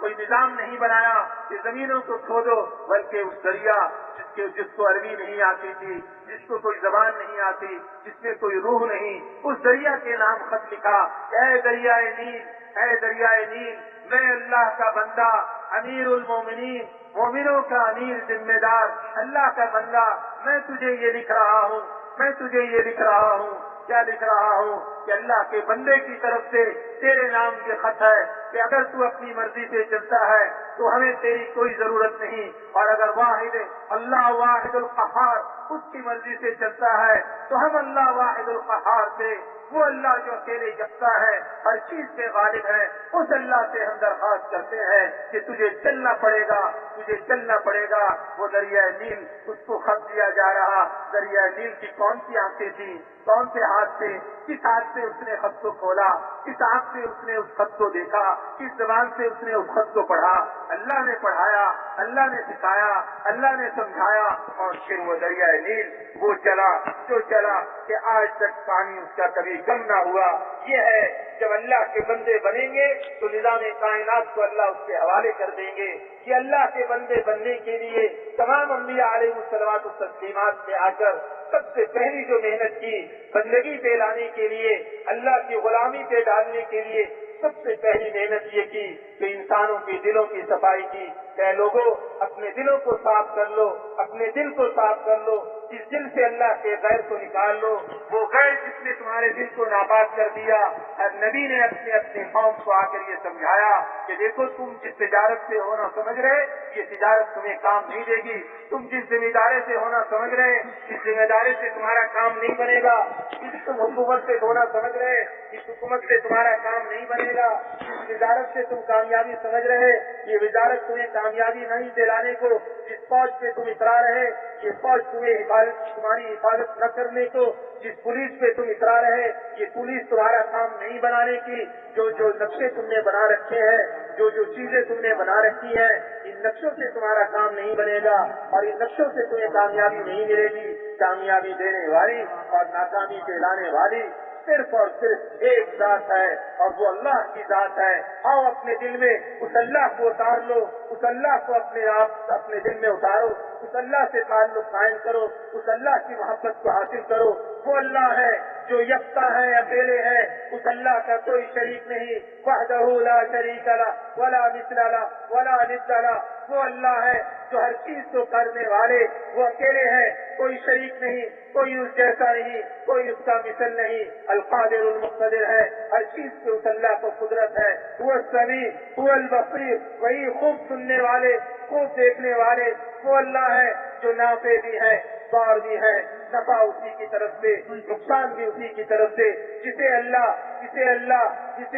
کوئی نظام نہیں بنایا کہ زمینوں کو کھودو، بلکہ اس دریا جس کو عربی نہیں آتی تھی، جس کو کوئی زبان نہیں آتی، جس میں کوئی روح نہیں، اس دریا کے نام خط لکھا، اے دریائے نیل، اے دریائے نیل، میں اللہ کا بندہ، امیر المومنین، مومنوں کا امیر، ذمہ دار، اللہ کا بندہ، میں تجھے یہ لکھ رہا ہوں، میں تجھے یہ لکھ رہا ہوں، کیا لکھ رہا ہوں کہ اللہ کے بندے کی طرف سے تیرے نام یہ خط ہے کہ اگر تو اپنی مرضی سے چلتا ہے تو ہمیں تیری کوئی ضرورت نہیں، اور اگر واحد اللہ واحد القہار اس کی مرضی سے چلتا ہے تو ہم اللہ واحد القہار سے، وہ اللہ جو اکیلے یکتا ہے، ہر چیز سے غالب ہے، اس اللہ سے ہم درخواست کرتے ہیں کہ تجھے چلنا پڑے گا، تجھے چلنا پڑے گا۔ وہ دریائے نیل، اس کو خط دیا جا رہا، دریائے نیل کی کون سی آنکھیں تھیں، کون سے ہاتھ سے، کس ہاتھ سے اس نے خط کو کھولا، کس آنکھ سے اس نے اس خط کو دیکھا، کس زبان سے اس نے اس خط کو پڑھا، اللہ نے پڑھایا، اللہ نے سکھایا، اللہ نے سمجھایا، اور پھر وہ دریائے نیل وہ چلا جو چلا کہ آج تک پانی اس کا کبھی کم نہ ہوا۔ یہ ہے جب اللہ کے بندے بنیں گے تو نظام کائنات کو اللہ اس کے حوالے کر دیں گے۔ کہ اللہ کے بندے بننے کے لیے تمام انبیاء علیہ الصلوات والتسلیمات نے آ کر سب سے پہلی جو محنت کی بندگی پہ لانے کے لیے، اللہ کی غلامی پہ ڈالنے کے لیے سب سے پہلی محنت یہ کی کہ انسانوں کے دلوں کی صفائی کی۔ کہ لوگوں اپنے دلوں کو صاف کر لو، اپنے دل کو صاف کر لو، جس دل سے اللہ کے غیر کو نکال لو، وہ غیر جس نے تمہارے دل کو ناپاک کر دیا۔ اور نبی نے اپنے قوم کو آ کر یہ سمجھایا کہ دیکھو تم جس تجارت سے ہونا سمجھ رہے یہ تجارت تمہیں کام نہیں دے گی، تم جس ذمہ داری سے ہونا سمجھ رہے اس ذمہ داری سے تمہارا کام نہیں بنے گا، جس تم حکومت سے ہونا سمجھ رہے اس حکومت سے تمہارا کام نہیں بنے گا، جس وزارت سے تم کامیابی سمجھ رہے یہ وزارت تمہیں کامیابی نہیں دلانے کو، جس فوج پہ تم اترا رہے یہ فوج تمہیں تمہاری حفاظت نہ کرنے کو، جس پولیس پہ تم اترا رہے یہ پولیس تمہارا کام نہیں بنانے کی، جو نقشے تم نے بنا رکھے ہیں، جو چیزیں تم نے بنا رکھی ہیں، ان نقشوں سے تمہارا کام نہیں بنے گا، اور ان نقشوں سے تمہیں کامیابی نہیں ملے گی۔ کامیابی دینے والی اور ناکامی دلانے والی صرف اور صرف ایک ذات ہے، اور وہ اللہ کی ذات ہے۔ آؤ اپنے دل میں اس اللہ کو اتار لو، اس اللہ کو اپنے دل میں اتارو، اس اللہ سے تعلق قائم کرو، اس اللہ کی محبت کو حاصل کرو۔ وہ اللہ ہے جو یکتا ہے، اکیلے ہے، اس اللہ کا کوئی شریک نہیں، وحدہ لا شریک لہ ولا مثل لہ ولا ند لہ۔ وہ اللہ ہے جو ہر چیز کو کرنے والے، وہ اکیلے ہیں، کوئی شریک نہیں، کوئی اس جیسا نہیں، کوئی اس کا مثل نہیں، القادر المقتدر ہے، ہر چیز پہ اس اللہ کو قدرت ہے۔ وہ السمیع، وہ البصیر، وہی خوب سننے والے، خوب دیکھنے والے، وہ اللہ ہے جو نافع بھی ہے، ضار بھی ہے، نفع اسی کی طرف سے، نقصان بھی اسی کی طرف سے۔ جسے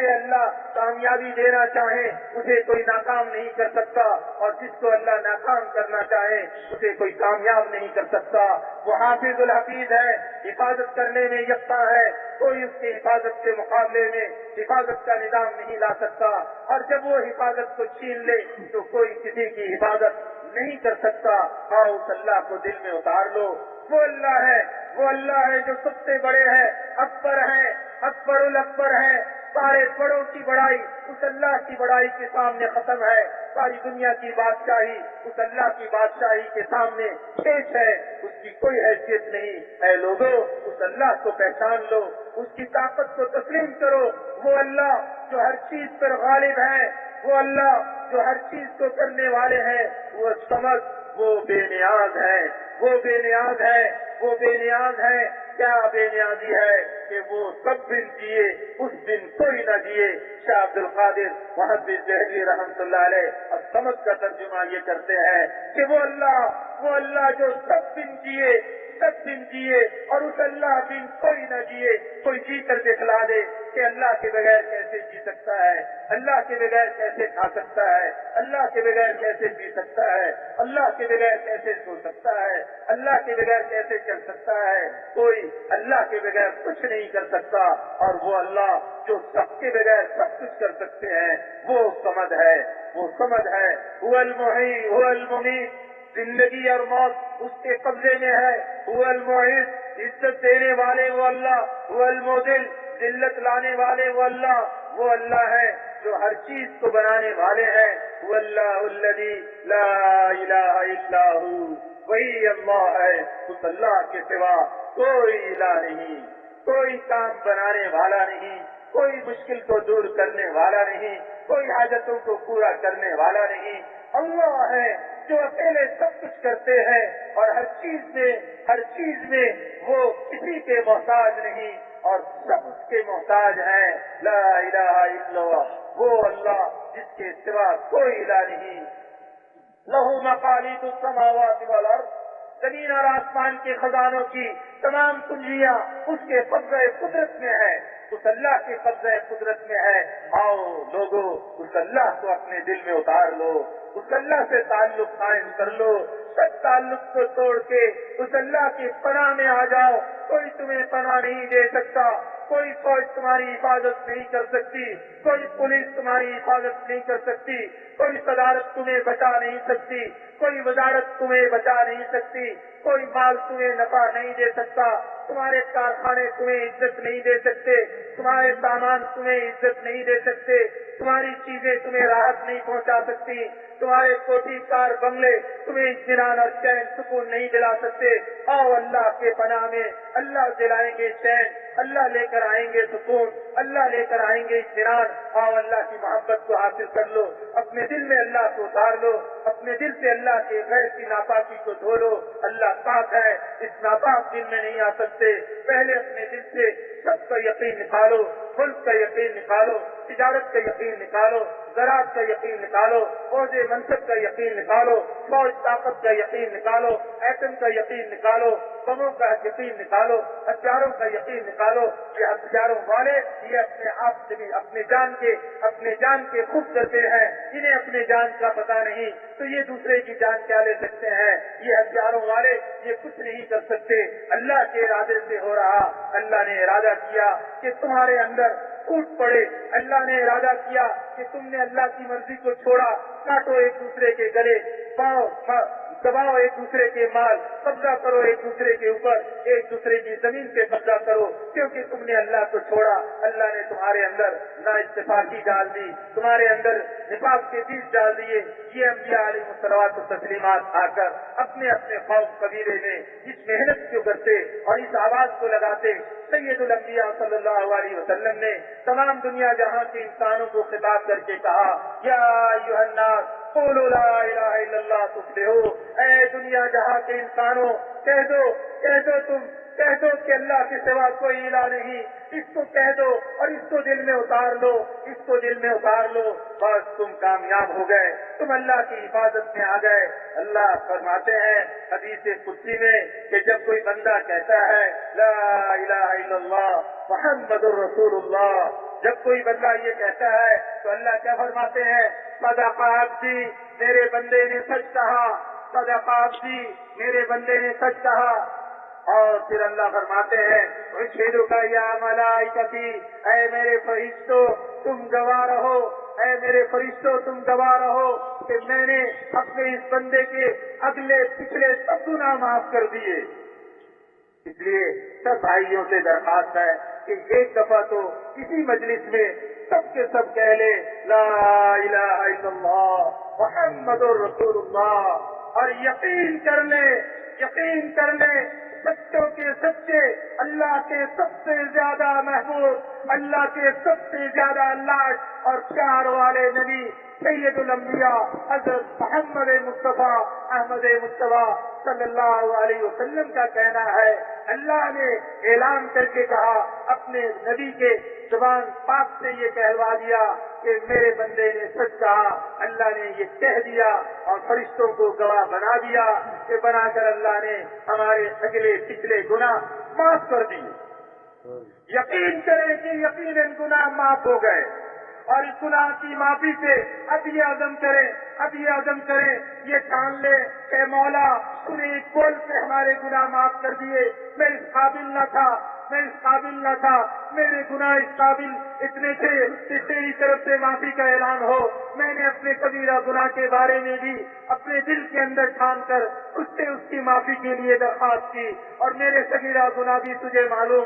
اللہ کامیابی دینا چاہے اسے کوئی ناکام نہیں کر سکتا، اور جس کو اللہ ناکام کرنا چاہے اسے کوئی کامیاب نہیں کر سکتا۔ وہ حافظ الحفیظ ہے، حفاظت کرنے میں یکتا ہے، کوئی اس کی حفاظت کے مقابلے میں حفاظت کا نظام نہیں لا سکتا، اور جب وہ حفاظت کو چھین لے تو کوئی کسی کی حفاظت نہیں کر سکتا۔ اور اس اللہ کو دل میں اتار لو۔ وہ اللہ ہے جو سب سے بڑے ہے، اکبر ہے، اکبر الاکبر ہے، سارے بڑوں کی بڑائی اس اللہ کی بڑائی کے سامنے ختم ہے، ساری دنیا کی بادشاہی اس اللہ کی بادشاہی کے سامنے پیش ہے، اس کی کوئی حیثیت نہیں۔ اے لوگوں اس اللہ کو پہچان لو، اس کی طاقت کو تسلیم کرو۔ وہ اللہ جو ہر چیز پر غالب ہے، وہ اللہ جو ہر چیز کو کرنے والے ہیں، وہ سمجھ، وہ بے نیاز ہے، وہ بے نیاز ہے، وہ بے نیاز ہے۔ کیا بے نیازی ہے کہ وہ سب دن جیے، اس دن کوئی نہ جیے۔ شاہ عبد القادر محدث دہلوی رحمۃ اللہ علیہ اور سمجھ کا ترجمہ یہ کرتے ہیں کہ وہ اللہ جو سب دن جیے اور اس اللہ دن کوئی نہ جیے۔ کوئی جی کر دکھلا دے کہ اللہ کے بغیر کیسے جی سکتا ہے، اللہ کے بغیر کیسے کھا سکتا ہے، اللہ کے بغیر کیسے پی سکتا ہے، اللہ کے بغیر کیسے سو سکتا ہے، اللہ کے بغیر کیسے چل سکتا ہے۔ کوئی اللہ کے بغیر کچھ نہیں کر سکتا، اور وہ اللہ جو سب کے بغیر سب کچھ کر سکتے ہیں وہ سمد ہے۔ هو المحیی هو المیت، زندگی اور موت اس کے قبضے میں ہے۔ هو المعز، عزت دینے والے وہ اللہ، هو المذل، ذلت لانے والے وہ اللہ ہے جو ہر چیز کو بنانے والے ہیں۔ واللہ الذی لا الہ الا ہو، وہی اللہ ہے، اس اللہ کے سوا کوئی الہ نہیں، کوئی کام بنانے والا نہیں، کوئی مشکل کو دور کرنے والا نہیں، کوئی حاجتوں کو پورا کرنے والا نہیں۔ اللہ ہے جو اکیلے سب کچھ کرتے ہیں اور ہر چیز میں وہ کسی کے محتاج نہیں اور سب اس کے محتاج ہیں۔ لا الہ الا اللہ، وہ اللہ جس کے سوا کوئی الہ نہیں۔ لہو مقالید السماوات والارض، زمین اور آسمان کے خزانوں کی تمام کنجیاں اس کے قبضہ قدرت میں ہے، اس اللہ کے قبضہ قدرت میں ہے۔ آؤ لوگو اس اللہ کو اپنے دل میں اتار لو، اس اللہ سے تعلق قائم کر لو، سب تعلق کو توڑ کے اس اللہ کی پناہ میں آ جاؤ۔ کوئی تمہیں پناہ نہیں دے سکتا، کوئی فوج تمہاری حفاظت نہیں کر سکتی، کوئی پولیس تمہاری حفاظت نہیں کر سکتی، کوئی صدارت تمہیں بچا نہیں سکتی، کوئی وزارت تمہیں بچا نہیں سکتی، کوئی مال تمہیں نفع نہیں دے سکتا، تمہارے کارخانے تمہیں عزت نہیں دے سکتے، تمہارے سامان تمہیں عزت نہیں دے سکتے، تمہاری چیزیں تمہیں راحت نہیں پہنچا سکتی، تمہارے کوٹھی کار بنگلے تمہیں اطمینان اور چین سکون نہیں دلا سکتے۔ آؤ اللہ کے پناہ میں، اللہ دلائیں گے چین، اللہ لے کر آئیں گے سکون، اللہ لے کر آئیں گے اطمینان۔ آؤ اللہ کی محبت کو حاصل کر لو، اپنے دل میں اللہ کو اتار لو، اپنے دل سے اللہ کے غیر کی ناپاکی کو دھو لو۔ اللہ پاک ہے، اس ناپاک دل میں نہیں آ سکتے۔ پہلے اپنے دل سے سب کا یقین نکالو، ملک کا یقین نکالو، تجارت کا یقین نکالو، زراعت کا یقین نکالو، عہدے منصب کا یقین نکالو، فوج طاقت کا یقین نکالو، ایٹم کا یقین نکالو، بموں کا یقین نکالو، ہتھیاروں کا یقین نکالو۔ یہ ہتھیاروں والے یہ اپنے آپ سے بھی اپنے جان کے خوب کرتے ہیں، انہیں اپنے جان کا پتہ نہیں تو یہ دوسرے کی جان کیا لے سکتے ہیں۔ یہ ہتھیاروں والے یہ کچھ نہیں کر سکتے، اللہ کے ارادے سے ہو رہا۔ اللہ نے ارادہ کیا کہ تمہارے اندر ٹوٹ پڑے، اللہ نے ارادہ کیا کہ تم نے اللہ کی مرضی کو چھوڑا، کاٹو ایک دوسرے کے گلے، دباؤ ایک دوسرے کے مال، قبضہ کرو ایک دوسرے کے اوپر، ایک دوسرے کی زمین پہ قبضہ کرو، کیونکہ تم نے اللہ کو چھوڑا۔ اللہ نے تمہارے اندر نااتفاقی ڈال دی، تمہارے اندر نفاق کے بیج ڈال دیے۔ یہ انبیاء علیہ الصلوۃ والتسلیمات آ کر اپنے اپنے قوم قبیلے میں اس محنت کو کرتے اور اس آواز کو لگاتے۔ سید الانبیاء صلی اللہ علیہ وسلم نے تمام دنیا جہاں کے انسانوں کو خطاب کر کے کہا، یا ایھا الناس قولوا لا الہ الا اللہ تفلحوا۔ اے دنیا جہاں کے انسانوں، کہہ دو کہ اللہ کے سوا کوئی الہ نہیں، اس کو کہہ دو اور اس کو دل میں اتار لو، اس کو دل میں اتار لو، بس تم کامیاب ہو گئے، تم اللہ کی حفاظت میں آ گئے۔ اللہ فرماتے ہیں حدیث قدسی میں کہ جب کوئی بندہ کہتا ہے لا الہ الا اللہ محمد الرسول اللہ، جب کوئی بندہ یہ کہتا ہے تو اللہ کیا فرماتے ہیں، صدق عبدی، میرے بندے نے سچ کہا، صدق عبدی، میرے بندے نے سچ کہا۔ اور پھر اللہ فرماتے ہیں اشہدک یا ملائکتی، اے میرے فرشتوں تم گواہ رہو، اے میرے فرشتوں تم گواہ رہو کہ میں نے اپنے اس بندے کے اگلے پچھلے سب گناہ معاف کر دیے۔ اس لیے سب بھائیوں سے درخواست ہے کہ ایک دفعہ تو کسی مجلس میں سب کے سب کہہ لے لا الہ الا اللہ محمد الرسول اللہ، اور یقین کر لیں سچوں کے سچے، اللہ کے سب سے زیادہ محبوب، اللہ کے سب سے زیادہ لاڈ اور پیار والے نبی سید الانبیاء حضرت محمد مصطفیٰ احمد مصطفیٰ صلی اللہ علیہ وسلم کا کہنا ہے، اللہ نے اعلان کر کے کہا، اپنے نبی کے زبان پاک سے یہ کہلوا دیا کہ میرے بندے نے سچ کہا۔ اللہ نے یہ کہہ دیا اور فرشتوں کو گواہ بنا دیا کہ بنا کر اللہ نے ہمارے اگلے پچھلے گناہ معاف کر دیے۔ یقین کریں کہ یقیناً گناہ معاف ہو گئے، اور اس گناہ کی معافی سے اب یہ عزم کریں، یہ ٹھان لیں کہ مولا تو نے ایک بول سے ہمارے گناہ معاف کر دیے، میں اس قابل نہ تھا، میرے گناہ اس قابل اتنے تھے کہ تیری طرف سے معافی کا اعلان ہو۔ میں نے اپنے کبیرہ گناہ کے بارے میں بھی اپنے دل کے اندر ٹھان کر اس سے اس کی معافی کے لیے درخواست کی، اور میرے کبیرہ گناہ بھی تجھے معلوم،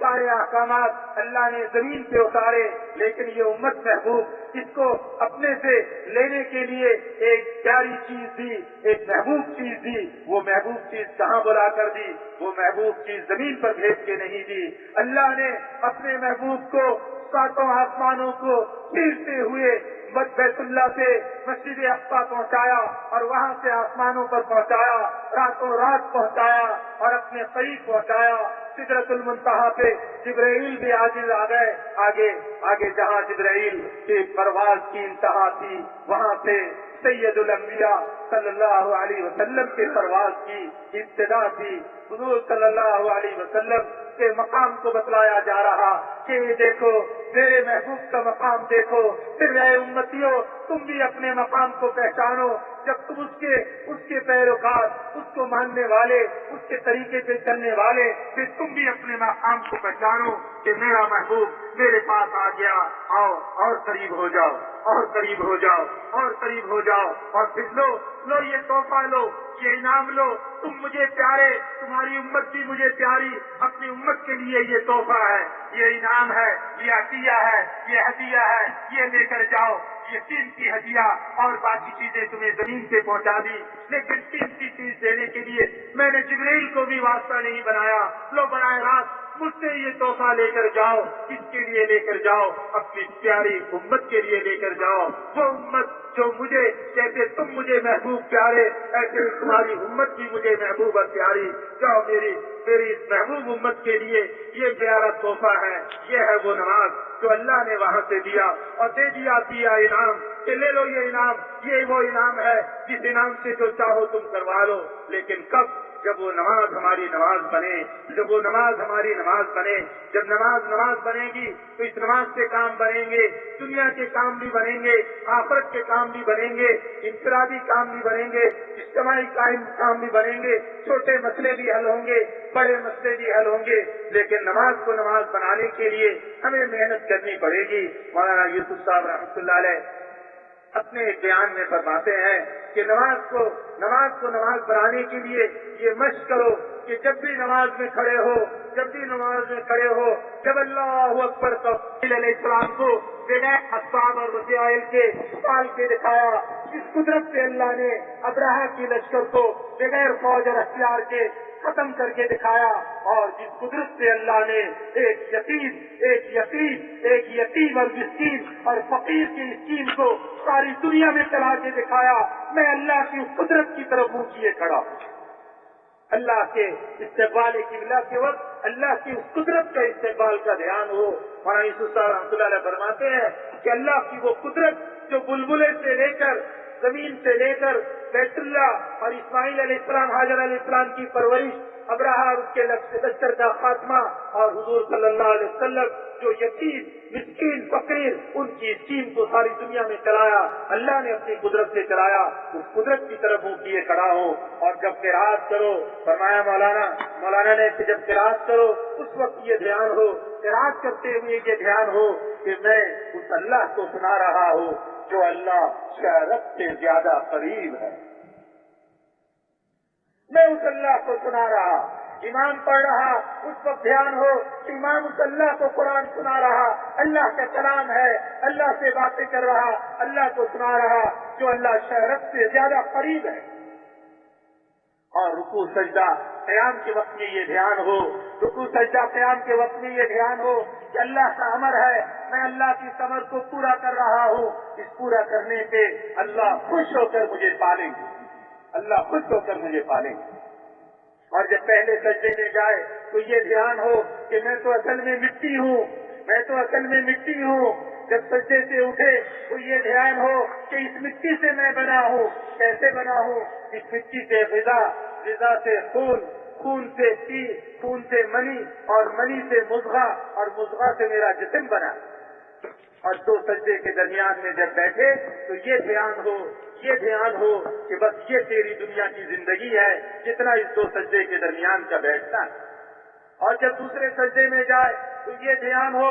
سارے احکامات اللہ نے زمین پہ اتارے، لیکن یہ امت محبوب اس کو اپنے سے لینے کے لیے ایک پیاری چیز دی، ایک محبوب چیز دی۔ وہ محبوب چیز کہاں بلا کر دی؟ وہ محبوب چیز زمین پر بھیج کے نہیں دی۔ اللہ نے اپنے محبوب کو ساتوں آسمانوں کو پھیرتے ہوئے بیت اللہ سے مسجد اقصی پہنچایا اور وہاں سے آسمانوں پر پہنچایا، راتوں رات پہنچایا اور اپنے قریب پہنچایا۔ سدرۃ المنتہا پہ جبرائیل بھی عاجز آ گئے۔ آگے جہاں جبرائیل کی پرواز کی انتہا تھی، وہاں سے سید الانبیاء صلی اللہ علیہ وسلم کے پرواز کی ابتدا تھی۔ حضور صلی اللہ علیہ وسلم کے مقام کو بتلایا جا رہا کہ یہ دیکھو میرے محبوب کا مقام دیکھو، پھر اے امتیوں تم بھی اپنے مقام کو پہچانو۔ جب تم اس کے پیروکار، اس کو ماننے والے، اس کے طریقے سے چلنے والے، پھر تم بھی اپنے مقام کو پہچانو کہ میرا محبوب میرے پاس آ گیا، آؤ اور قریب ہو جاؤ، اور قریب ہو جاؤ، اور قریب ہو جاؤ، اور پھر لو یہ تحفہ لو، یہ انعام لو، تم مجھے پیارے، تمہاری امت بھی مجھے پیاری، اپنی امت کے لیے یہ تحفہ ہے، یہ انعام ہے، یہ عطیہ ہے، یہ ہدیہ ہے، یہ لے کر جاؤ۔ یہ قیمتی ہدیہ اور باقی چیزیں تمہیں زمین سے پہنچا دی، لیکن قیمتی چیز دینے کے لیے میں نے جبرائیل کو بھی واسطہ نہیں بنایا۔ لو براہ راست مجھ سے یہ تحفہ لے کر جاؤ، کس کے لیے لے کر جاؤ؟ اپنی پیاری امت کے لیے لے کر جاؤ۔ وہ امت جو مجھے جیسے تم مجھے محبوب پیارے، ایسے تمہاری امت بھی مجھے محبوب اور پیاری۔ جاؤ میری اس محبوب امت کے لیے یہ پیارا تحفہ ہے، یہ ہے وہ نماز جو اللہ نے وہاں سے دیا اور دے دیا انعام کہ لے لو یہ انعام، یہ وہ انعام ہے جس انعام سے جو چاہو تم کروا لو۔ لیکن کب؟ جب وہ نماز ہماری نماز بنے، جب وہ نماز ہماری نماز بنے، جب نماز بنے گی تو اس نماز سے کام بنیں گے، دنیا کے کام بھی بنیں گے، آخرت کے کام بھی بنیں گے، انفرادی کام بھی بنیں گے، اجتماعی کام بھی بنیں گے، چھوٹے مسئلے بھی حل ہوں گے، بڑے مسئلے بھی حل ہوں گے۔ لیکن نماز کو نماز بنانے کے لیے ہمیں محنت کرنی پڑے گی۔ مولانا یوسف صاحب رحمۃ اللہ علیہ اپنے ایک بیان میں فرماتے ہیں کہ نماز کو نماز بنانے کے لیے یہ مشق کرو کہ جب بھی نماز میں کھڑے ہو، جب اللہ اکبر تو علیہ السلام کو بغیر اسباب اور وسائل کے پال کے دکھایا، جس قدرت سے اللہ نے ابرہہ کی لشکر کو بغیر فوج اور ہتھیار کے ختم کر کے دکھایا، اور جس قدرت سے اللہ نے ایک یتیم اور مسکین اور فقیر کی اسکیم کو ساری دنیا میں چلا کے دکھایا، میں اللہ کی اس قدرت کی طرف منہ کیے کھڑا ہوں۔ اللہ کے استقبال قبلہ کے وقت اللہ کی اس قدرت کا استقبال کا دھیان ہو۔ مولانا یوسف صاحب رحمۃ اللہ علیہ فرماتے ہیں کہ اللہ کی وہ قدرت جو بلبلے سے لے کر زمین سے لے کر بیت اللہ اور اسماعیل علیہ السلام، حاجر علیہ السلام کی پرورش، ابراہ اور اس کے لشکر کا خاتمہ، اور حضور صلی اللہ علیہ وسلم جو یتیم مسکین فقیر ان کی اسکیم کو ساری دنیا میں چلایا، اللہ نے اپنی قدرت سے چلایا، اس قدرت کی طرف منہ کیے کھڑا ہو۔ اور جب قرات کرو، فرمایا مولانا نے کہ جب قرات کرو اس وقت یہ دھیان ہو، قرات کرتے ہوئے یہ دھیان ہو کہ میں اس اللہ کو سنا رہا ہوں جو اللہ شہرت سے زیادہ قریب ہے، میں اس اللہ کو سنا رہا۔ امام پڑھ رہا اس وقت دھیان ہو کہ امام اس اللہ کو قرآن سنا رہا، اللہ کا کلام ہے، اللہ سے باتیں کر رہا، اللہ کو سنا رہا جو اللہ شہرت سے زیادہ قریب ہے۔ اور رکوع سجدہ قیام کے وقت میں یہ دھیان ہو، رکوع سجدہ قیام کے وقت میں یہ دھیان ہو کہ اللہ کا امر ہے، میں اللہ کی امر کو پورا کر رہا ہوں، اس پورا کرنے پہ اللہ خوش ہو کر مجھے پالیں گے، اللہ خوش ہو کر مجھے پالیں گے۔ اور جب پہلے سجدے میں جائے تو یہ دھیان ہو کہ میں تو اصل میں مٹی ہوں، جب سجدے سے اٹھے تو یہ دھیان ہو کہ اس مٹی سے میں بنا ہوں، کیسے بنا ہوں؟ اس مٹی سے غذا سے خون سے پی، خون سے منی، اور منی سے مضغہ، اور مضغہ سے میرا جسم بنا۔ اور دو سجدے کے درمیان میں جب بیٹھے تو یہ دھیان ہو کہ بس یہ تیری دنیا کی زندگی ہے جتنا اس دو سجدے کے درمیان کا بیٹھنا ہے۔ اور جب دوسرے سجدے میں جائے تو یہ دھیان ہو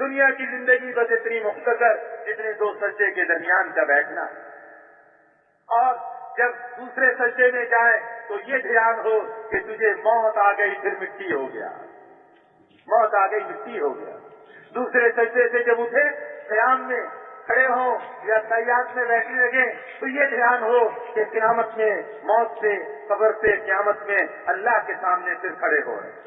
دنیا کی زندگی بس اتنی مختصر جتنے دو سجدے کے درمیان کا بیٹھنا، اور جب دوسرے سجدے میں جائیں تو یہ دھیان ہو کہ تجھے موت آ گئی پھر مٹی ہو گیا، موت آ گئی مٹی ہو گیا۔ دوسرے سجدے سے جب اٹھے قیام میں کھڑے ہوں یا تحیات میں بیٹھنے لگے تو یہ دھیان ہو کہ قیامت میں موت سے، قبر سے، قیامت میں اللہ کے سامنے پھر کھڑے ہو رہے۔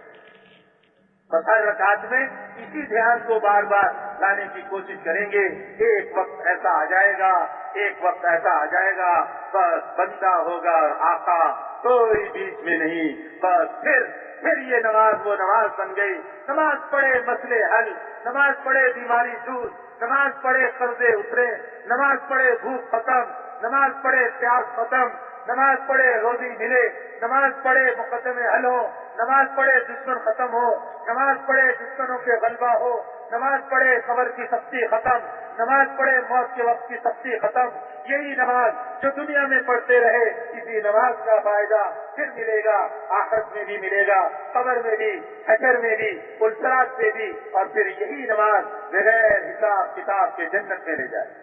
بس ہر رکعت میں اسی دھیان کو بار بار لانے کی کوشش کریں گے۔ ایک وقت ایسا آ جائے گا، ایک وقت ایسا آ جائے گا، بس بندہ ہوگا اور آقا کوئی بیچ میں نہیں، بس پھر یہ نماز وہ نماز بن گئی۔ نماز پڑھے مسئلے حل، نماز پڑھے بیماری دور، نماز پڑھے قرضے اترے، نماز پڑھے بھوک ختم، نماز پڑھے پیاس ختم، نماز پڑھے روزی ملے، نماز پڑھے مقدمے حل ہو، نماز پڑھے دشمن ختم ہو، نماز پڑھے دشمنوں کے غلبہ ہو، نماز پڑھے قبر کی سختی ختم، نماز پڑھے موت کے وقت کی سختی ختم۔ یہی نماز جو دنیا میں پڑھتے رہے، اسی نماز کا فائدہ پھر ملے گا، آخرت میں بھی ملے گا، قبر میں بھی، حشر میں بھی، پلسرات میں بھی، اور پھر یہی نماز بغیر حساب کتاب کے جنت میں لے جائے۔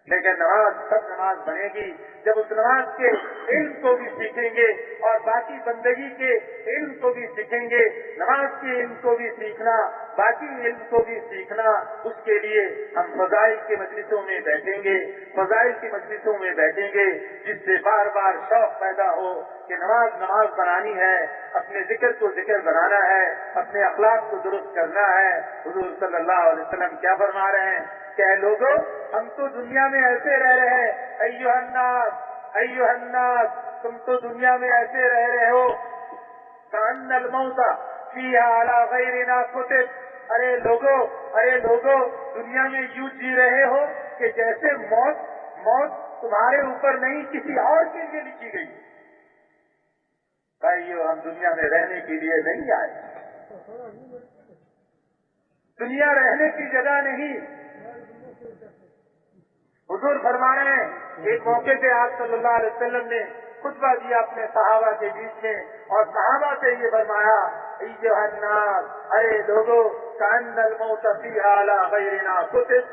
لیکن نماز سب نماز بنے گی جب اس نماز کے علم کو بھی سیکھیں گے اور باقی بندگی کے علم کو بھی سیکھیں گے۔ نماز کے علم کو بھی سیکھنا، باقی علم کو بھی سیکھنا، اس کے لیے ہم فضائل کی مجلسوں میں بیٹھیں گے، فضائل کی مجلسوں میں بیٹھیں گے، جس سے بار بار شوق پیدا ہو کہ نماز بنانی ہے، اپنے ذکر کو ذکر بنانا ہے، اپنے اخلاق کو درست کرنا ہے۔ حضور صلی اللہ علیہ وسلم کیا فرما رہے ہیں کہ اے لوگوں، ہم تو دنیا میں ایسے رہ رہے ہیں، ایھا الناس، تم تو دنیا میں ایسے رہ رہے ہو کأن الموت فیہا علی غیرنا کتب، ارے لوگوں دنیا میں یوں جی رہے ہو کہ جیسے موت تمہارے اوپر نہیں کسی اور کے لیے لکھی گئی۔ بھائیو، ہم دنیا میں رہنے کے لیے نہیں آئے، دنیا رہنے کی جگہ نہیں۔ حضور فرما رہے ہیں، ایک موقع پہ آپ صلی اللہ علیہ وسلم نے خطبہ دیا اپنے صحابہ کے بیچ میں، اور صحابہ سے یہ فرمایا، ایھا الناس، ارے لوگوں، کأن الموت فیہا علی غیرنا کتب،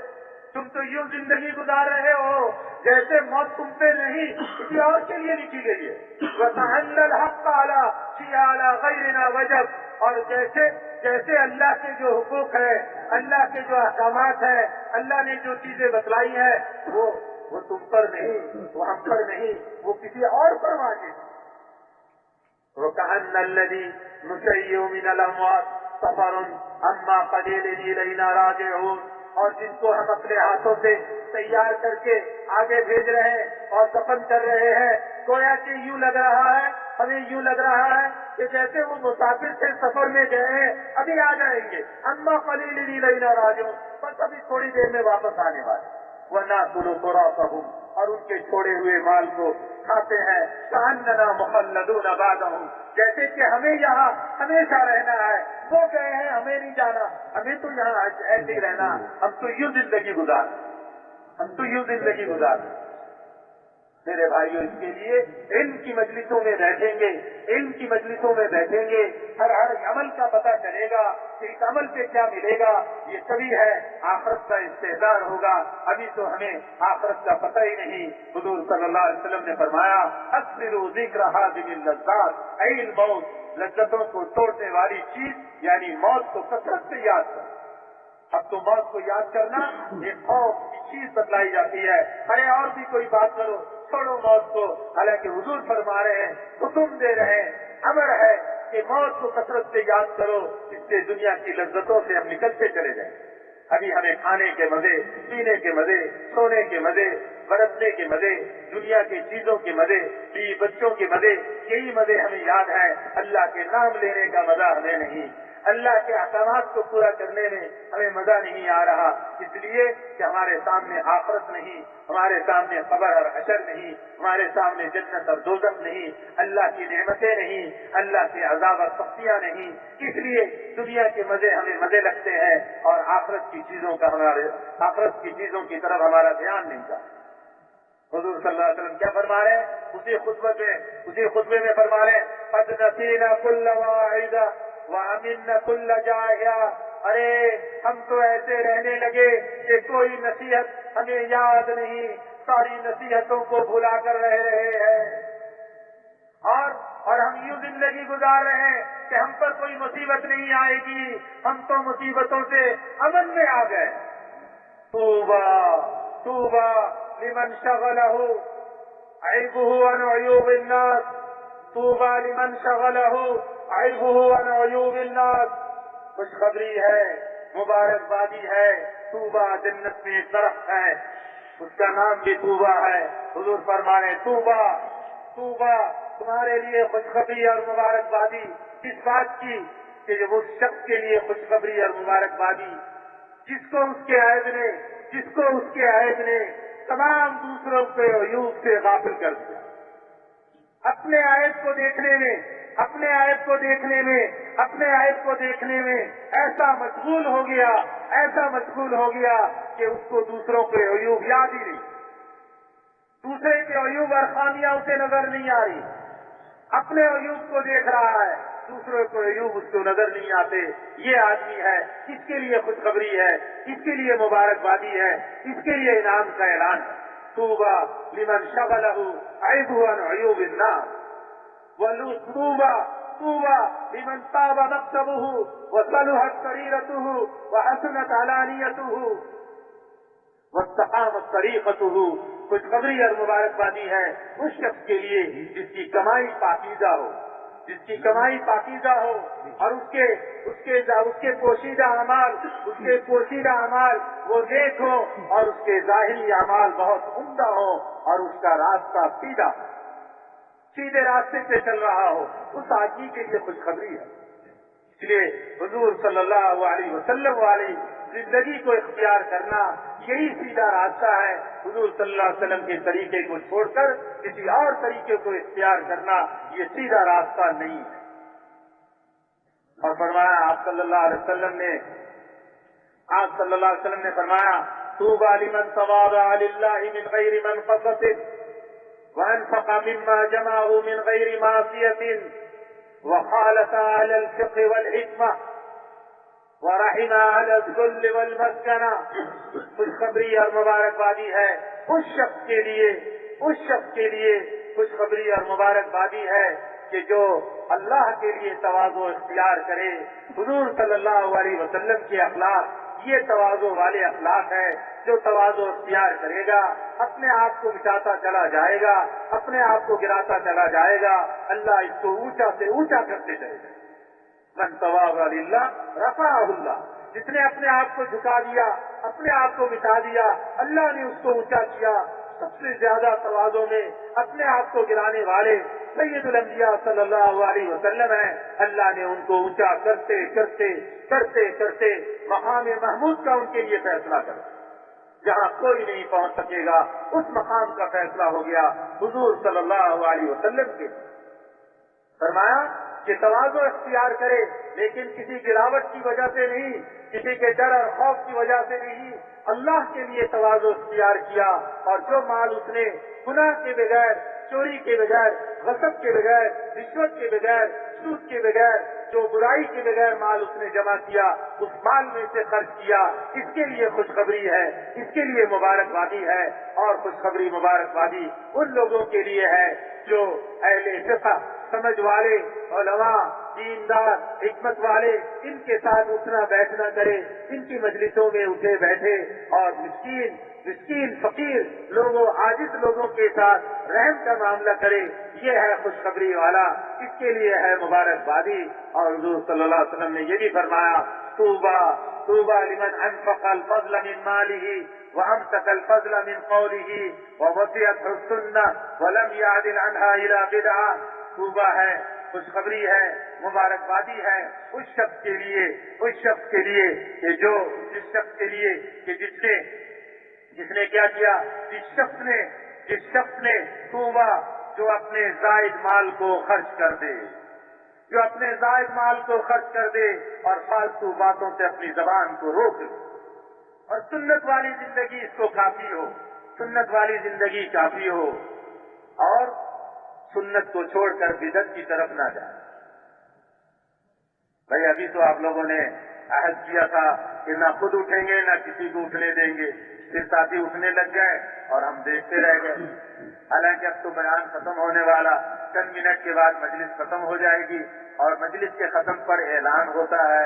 تم تو یوں زندگی گزار رہے ہو جیسے موت تم پہ نہیں کسی اور کے لیے لکھی گئی ہے۔ وَتَعَلَّ الْحَقَّ فِيهَا عَلَى غَيْرِنَا وَجَبْ، اور جیسے اللہ کے جو حقوق ہے، اللہ کے جو احکامات ہیں، اللہ نے جو چیزیں بتلائی ہیں، وہ تم پر نہیں، وہ ہم پر نہیں، وہ کسی اور پر واجب۔ وَكَأَنَّ الَّذِي نُشَيِّعُ مِنَ الْأَمْوَاتِ سَفَرٌ عَمَّا قَلِيلٍ إِلَيْنَا رَاجِعُونَ، اور جن کو ہم اپنے ہاتھوں سے تیار کر کے آگے بھیج رہے ہیں اور دفن کر رہے ہیں، گویا کہ یوں لگ رہا ہے، ہمیں یوں لگ رہا ہے کہ جیسے وہ مسافر سے سفر میں گئے ہیں، ابھی آ جائیں گے، اما قلیل الینا راجعون، بس ابھی تھوڑی دیر میں واپس آنے والے۔ وَنَأْكُلُ تُرَاثَهُمْ، اور ان کے چھوڑے ہوئے مال کو کھاتے ہیں، كَأَنَّنَا مُخَلَّدُونَ بَعْدَهُمْ، جیسے کہ ہمیں یہاں ہمیشہ رہنا ہے، وہ گئے ہیں ہمیں نہیں جانا، ہمیں تو یہاں ایسے ہی رہنا، ہم تو یوں زندگی گزار۔ میرے بھائیوں، اس کے لیے علم کی مجلسوں میں بیٹھیں گے، علم کی مجلسوں میں بیٹھیں گے، ہر عمل کا پتہ چلے گا کہ اس عمل سے کیا ملے گا، یہ سبھی ہے آخرت کا استحضار ہوگا۔ ابھی تو ہمیں آخرت کا پتہ ہی نہیں۔ حضور صلی اللہ علیہ وسلم نے فرمایا، اکثروا ذکر حاضم اللذات، اے الموت، لذتوں کو توڑنے والی چیز یعنی موت کو کثرت سے یاد کرو۔ اب تو موت کو یاد کرنا ایک خوف کی چیز بتلائی جاتی ہے، ارے اور بھی کوئی بات کرو، چھوڑو موت کو، حالانکہ حضور فرما رہے ہیں، حکم دے رہے ہیں، امر ہے کہ موت کو کثرت سے یاد کرو، اس سے دنیا کی لذتوں سے ہم نکلتے چلے جائیں۔ ابھی ہمیں کھانے کے مزے، پینے کے مزے، سونے کے مزے، برتنے کے مزے، دنیا کی چیزوں کے مزے، بیوی بچوں کے مزے، یہی مزے ہمیں یاد ہیں، اللہ کے نام لینے کا مزہ ہمیں نہیں، اللہ کے احکامات کو پورا کرنے میں ہمیں مزہ نہیں آ رہا، اس لیے کہ ہمارے سامنے آخرت نہیں، ہمارے سامنے قبر اور حشر نہیں، ہمارے سامنے جنت اور دوزخ نہیں، اللہ کی نعمتیں نہیں، اللہ کے عذاب اور سختیاں نہیں، اس لیے دنیا کے مزے ہمیں مزے لگتے ہیں اور آخرت کی چیزوں کی طرف ہمارا دھیان نہیں جاتا۔ حضور صلی اللہ علیہ وسلم کیا فرما رہے ہیں اسی خطبے میں فرما رہے ہیں، قد نسینا کل واعظہ وَأَمِنَّ كُلَّ جَاهِيَةٍ، ارے ہم تو ایسے رہنے لگے کہ کوئی نصیحت ہمیں یاد نہیں، ساری نصیحتوں کو بھلا کر رہ رہے ہیں، اور ہم یوں زندگی گزار رہے ہیں کہ ہم پر کوئی مصیبت نہیں آئے گی، ہم تو مصیبتوں سے امن میں آ گئے۔ توبہ توبہ لمن شغلہ عیبہ عن عیوب الناس، توبہ لمن شغلہ عیبہ عن عیوب الناس۔ خوشخبری ہے، مبارکبادی ہے، توبہ جنت میں ایک درخت ہے، اس کا نام بھی توبہ ہے۔ حضور فرمانے توبہ توبہ، تمہارے لیے خوشخبری اور مبارکبادی اس بات کی کہ وہ شخص کے لیے خوشخبری اور مبارکبادی جس کو اس کے عیب نے تمام دوسروں کے عیوب سے غافل کر دیا۔ اپنے عیب کو دیکھنے میں ایسا مشغول ہو گیا کہ اس کو دوسروں کے عیوب یاد ہی نہیں، دوسرے کے عیوب اور خامیاں اسے نظر نہیں آ رہی، اپنے عیوب کو دیکھ رہا ہے، دوسروں کو عیوب اس کو نظر نہیں آتے۔ یہ آدمی ہے، اس کے لیے خوشخبری ہے، اس کے لیے مبارکبادی ہے، اس کے لیے انعام کا اعلان ہے۔ توبہ لمن شغلہ عیبہ عن عیوب الناس، توبہ لمن طاب مکتبہ وصلحت سریرتہ وحسنت علانیتہ واستقامت طریقتہ۔ خوشخبری اور مبارکبادی ہے اس شخص کے لیے جس کی کمائی پاکیزہ ہو اور اس کے پوشیدہ اعمال وہ نیک ہو اور اس کے ظاہری اعمال بہت عمدہ ہو اور اس کا راستہ سیدھے راستے سے چل رہا ہو، اس آدمی کے لیے خوشخبری ہے۔ اس لیے حضور صلی اللہ علیہ وسلم والی زندگی کو اختیار کرنا یہی سیدھا راستہ ہے۔ حضور صلی اللہ علیہ وسلم کے طریقے کو چھوڑ کر کسی اور طریقے کو اختیار کرنا یہ سیدھا راستہ نہیں ہے۔ اور فرمایا آپ صلی اللہ علیہ وسلم نے فرمایا طوبى لمن تواضع للہ من غیر منقصة وانفق مما جمعه من غیر معصیة وخالف على الفقه والحکمة ورحم على الذل والمسکنہ۔ خوشخبری اور مبارکبادی ہے اس شخص کے لیے خوشخبری اور مبارکبادی ہے کہ جو اللہ کے لیے تواضع اختیار کرے۔ حضور صلی اللہ علیہ وسلم کے اخلاق یہ تواضع والے اخلاق ہے۔ جو تواضع اختیار کرے گا اپنے آپ کو مٹاتا چلا جائے گا، اپنے آپ کو گراتا چلا جائے گا، اللہ اس کو اونچا سے اونچا کرتے چلے گا۔ من تواضع للہ رفعہ اللہ، جس نے اپنے آپ کو جھکا دیا، اپنے آپ کو مٹا دیا، اللہ نے اس کو اونچا کیا۔ سب سے زیادہ تواضع میں اپنے آپ کو گرانے والے سید الانبیاء صلی اللہ علیہ وسلم ہیں۔ اللہ نے ان کو اونچا کرتے کرتے کرتے کرتے مقام محمود کا ان کے لیے فیصلہ کر جہاں کوئی نہیں پہنچ سکے گا، اس مقام کا فیصلہ ہو گیا حضور صلی اللہ علیہ وسلم کے۔ فرمایا کہ تواضع اختیار کرے لیکن کسی گراوٹ کی وجہ سے نہیں، کسی کے ڈر اور خوف کی وجہ سے نہیں، اللہ کے لیے تواضع اختیار کیا۔ اور جو مال اس نے گناہ کے بغیر، چوری کے بغیر، غصب کے بغیر، رشوت کے بغیر، سود کے بغیر، جو برائی کے بغیر مال اس نے جمع کیا، اس مال میں سے خرچ کیا، اس کے لیے خوشخبری ہے، اس کے لیے مبارکبادی ہے۔ اور خوشخبری مبارکبادی ان لوگوں کے لیے ہے جو اہل فقہ، سمجھ والے، علماء، دیندار، حکمت والے، ان کے ساتھ اٹھنا بیٹھنا کرے، ان کی مجلسوں میں اٹھے بیٹھے اور مسکین فقیر لوگوں، عاجز لوگوں کے ساتھ رحم کا معاملہ کرے۔ یہ ہے خوشخبری والا، اس کے لیے ہے مبارکبادی۔ اور حضور صلی اللہ علیہ وسلم نے یہ بھی فرمایا طوبى لمن انفق الفضل من ماله وامسك الفضل من قوله ووسعته السنة ولم يعدل عنها الى بدعة۔ طوبى ہے، خوشخبری ہے، مبارکبادی ہے اس شخص کے لیے کہ جس نے کیا کیا، جس شخص نے طوبى جو اپنے زائد مال کو خرچ کر دے، اور فالتو باتوں سے اپنی زبان کو روک لے، اور سنت والی زندگی اس کو کافی ہو، اور سنت کو چھوڑ کر بدعت کی طرف نہ جائے۔ بھائی ابھی تو آپ لوگوں نے عہد کیا تھا کہ نہ خود اٹھیں گے نہ کسی کو اٹھنے دیں گے، پھر ساتھی اٹھنے لگ گئے اور ہم دیکھتے رہ گئے۔ حالانکہ اب تو بیان ختم ہونے والا، چند منٹ کے بعد مجلس ختم ہو جائے گی اور مجلس کے ختم پر اعلان ہوتا ہے،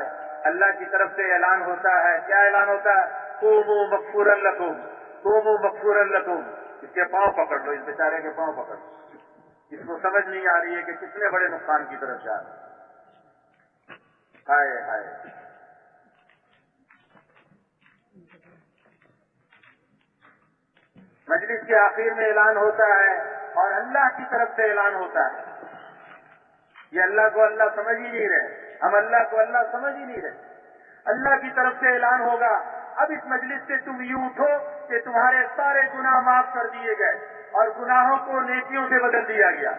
اللہ کی طرف سے اعلان ہوتا ہے۔ کیا اعلان ہوتا ہے؟ قوموا مغفورا لکم، قوموا مغفورا لکم۔ اس کے پاؤں پکڑ لو، اس بیچارے کے پاؤں پکڑ لو۔ اس کو سمجھ نہیں آ رہی ہے کہ کتنے بڑے نقصان کی طرف جا رہے ہیں۔ ہائے ہائے، مجلس کے آخر میں اعلان ہوتا ہے اور اللہ کی طرف سے اعلان ہوتا ہے۔ یہ اللہ کو اللہ سمجھ ہی نہیں رہے، ہم اللہ کو اللہ سمجھ ہی نہیں رہے۔ اللہ کی طرف سے اعلان ہوگا، اب اس مجلس سے تم یوں اٹھو کہ تمہارے سارے گناہ معاف کر دیے گئے اور گناہوں کو نیکیوں سے بدل دیا گیا۔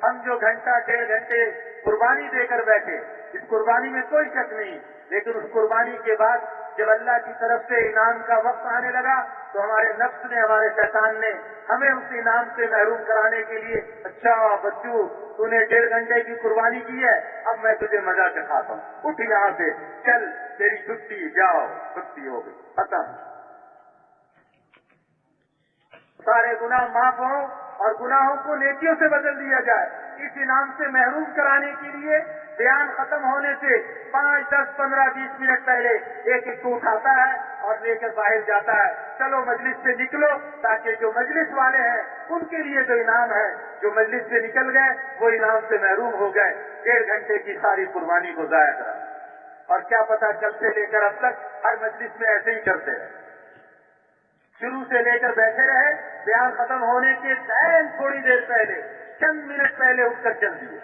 ہم جو گھنٹہ 1.5 گھنٹے قربانی دے کر بیٹھے، اس قربانی میں کوئی شک نہیں، لیکن اس قربانی کے بعد جب اللہ کی طرف سے انعام کا وقت آنے لگا تو ہمارے نفس نے، ہمارے شیطان نے ہمیں اس انعام سے محروم کرانے کے لیے، اچھا بچو تو نے 1.5 گھنٹے کی قربانی کی ہے، اب میں تجھے مزہ چکھاتا ہوں، اٹھ یہاں سے، چل تیری چھٹی، جاؤ، چھٹی ہو گئی، ختم۔ سارے گناہ معاف ہوں اور گناہوں کو نیکیوں سے بدل دیا جائے۔ اس انعام سے محروم کرانے کے لیے بیان ختم ہونے سے 5, 10, 15, 20 منٹ پہلے ایک کو اٹھاتا ہے اور لے کر باہر جاتا ہے، چلو مجلس سے نکلو، تاکہ جو مجلس والے ہیں ان کے لیے تو انعام ہے، جو مجلس سے نکل گئے وہ انعام سے محروم ہو گئے، 1.5 گھنٹے کی ساری قربانی کو ضائع کرا۔ اور کیا پتا کل سے لے کر اب تک ہر مجلس میں ایسے ہی کرتے ہیں، شروع سے لے کر بیٹھے رہے، بیان ختم ہونے کے تھوڑی دیر پہلے، چند منٹ پہلے اٹھ کر چل دیے،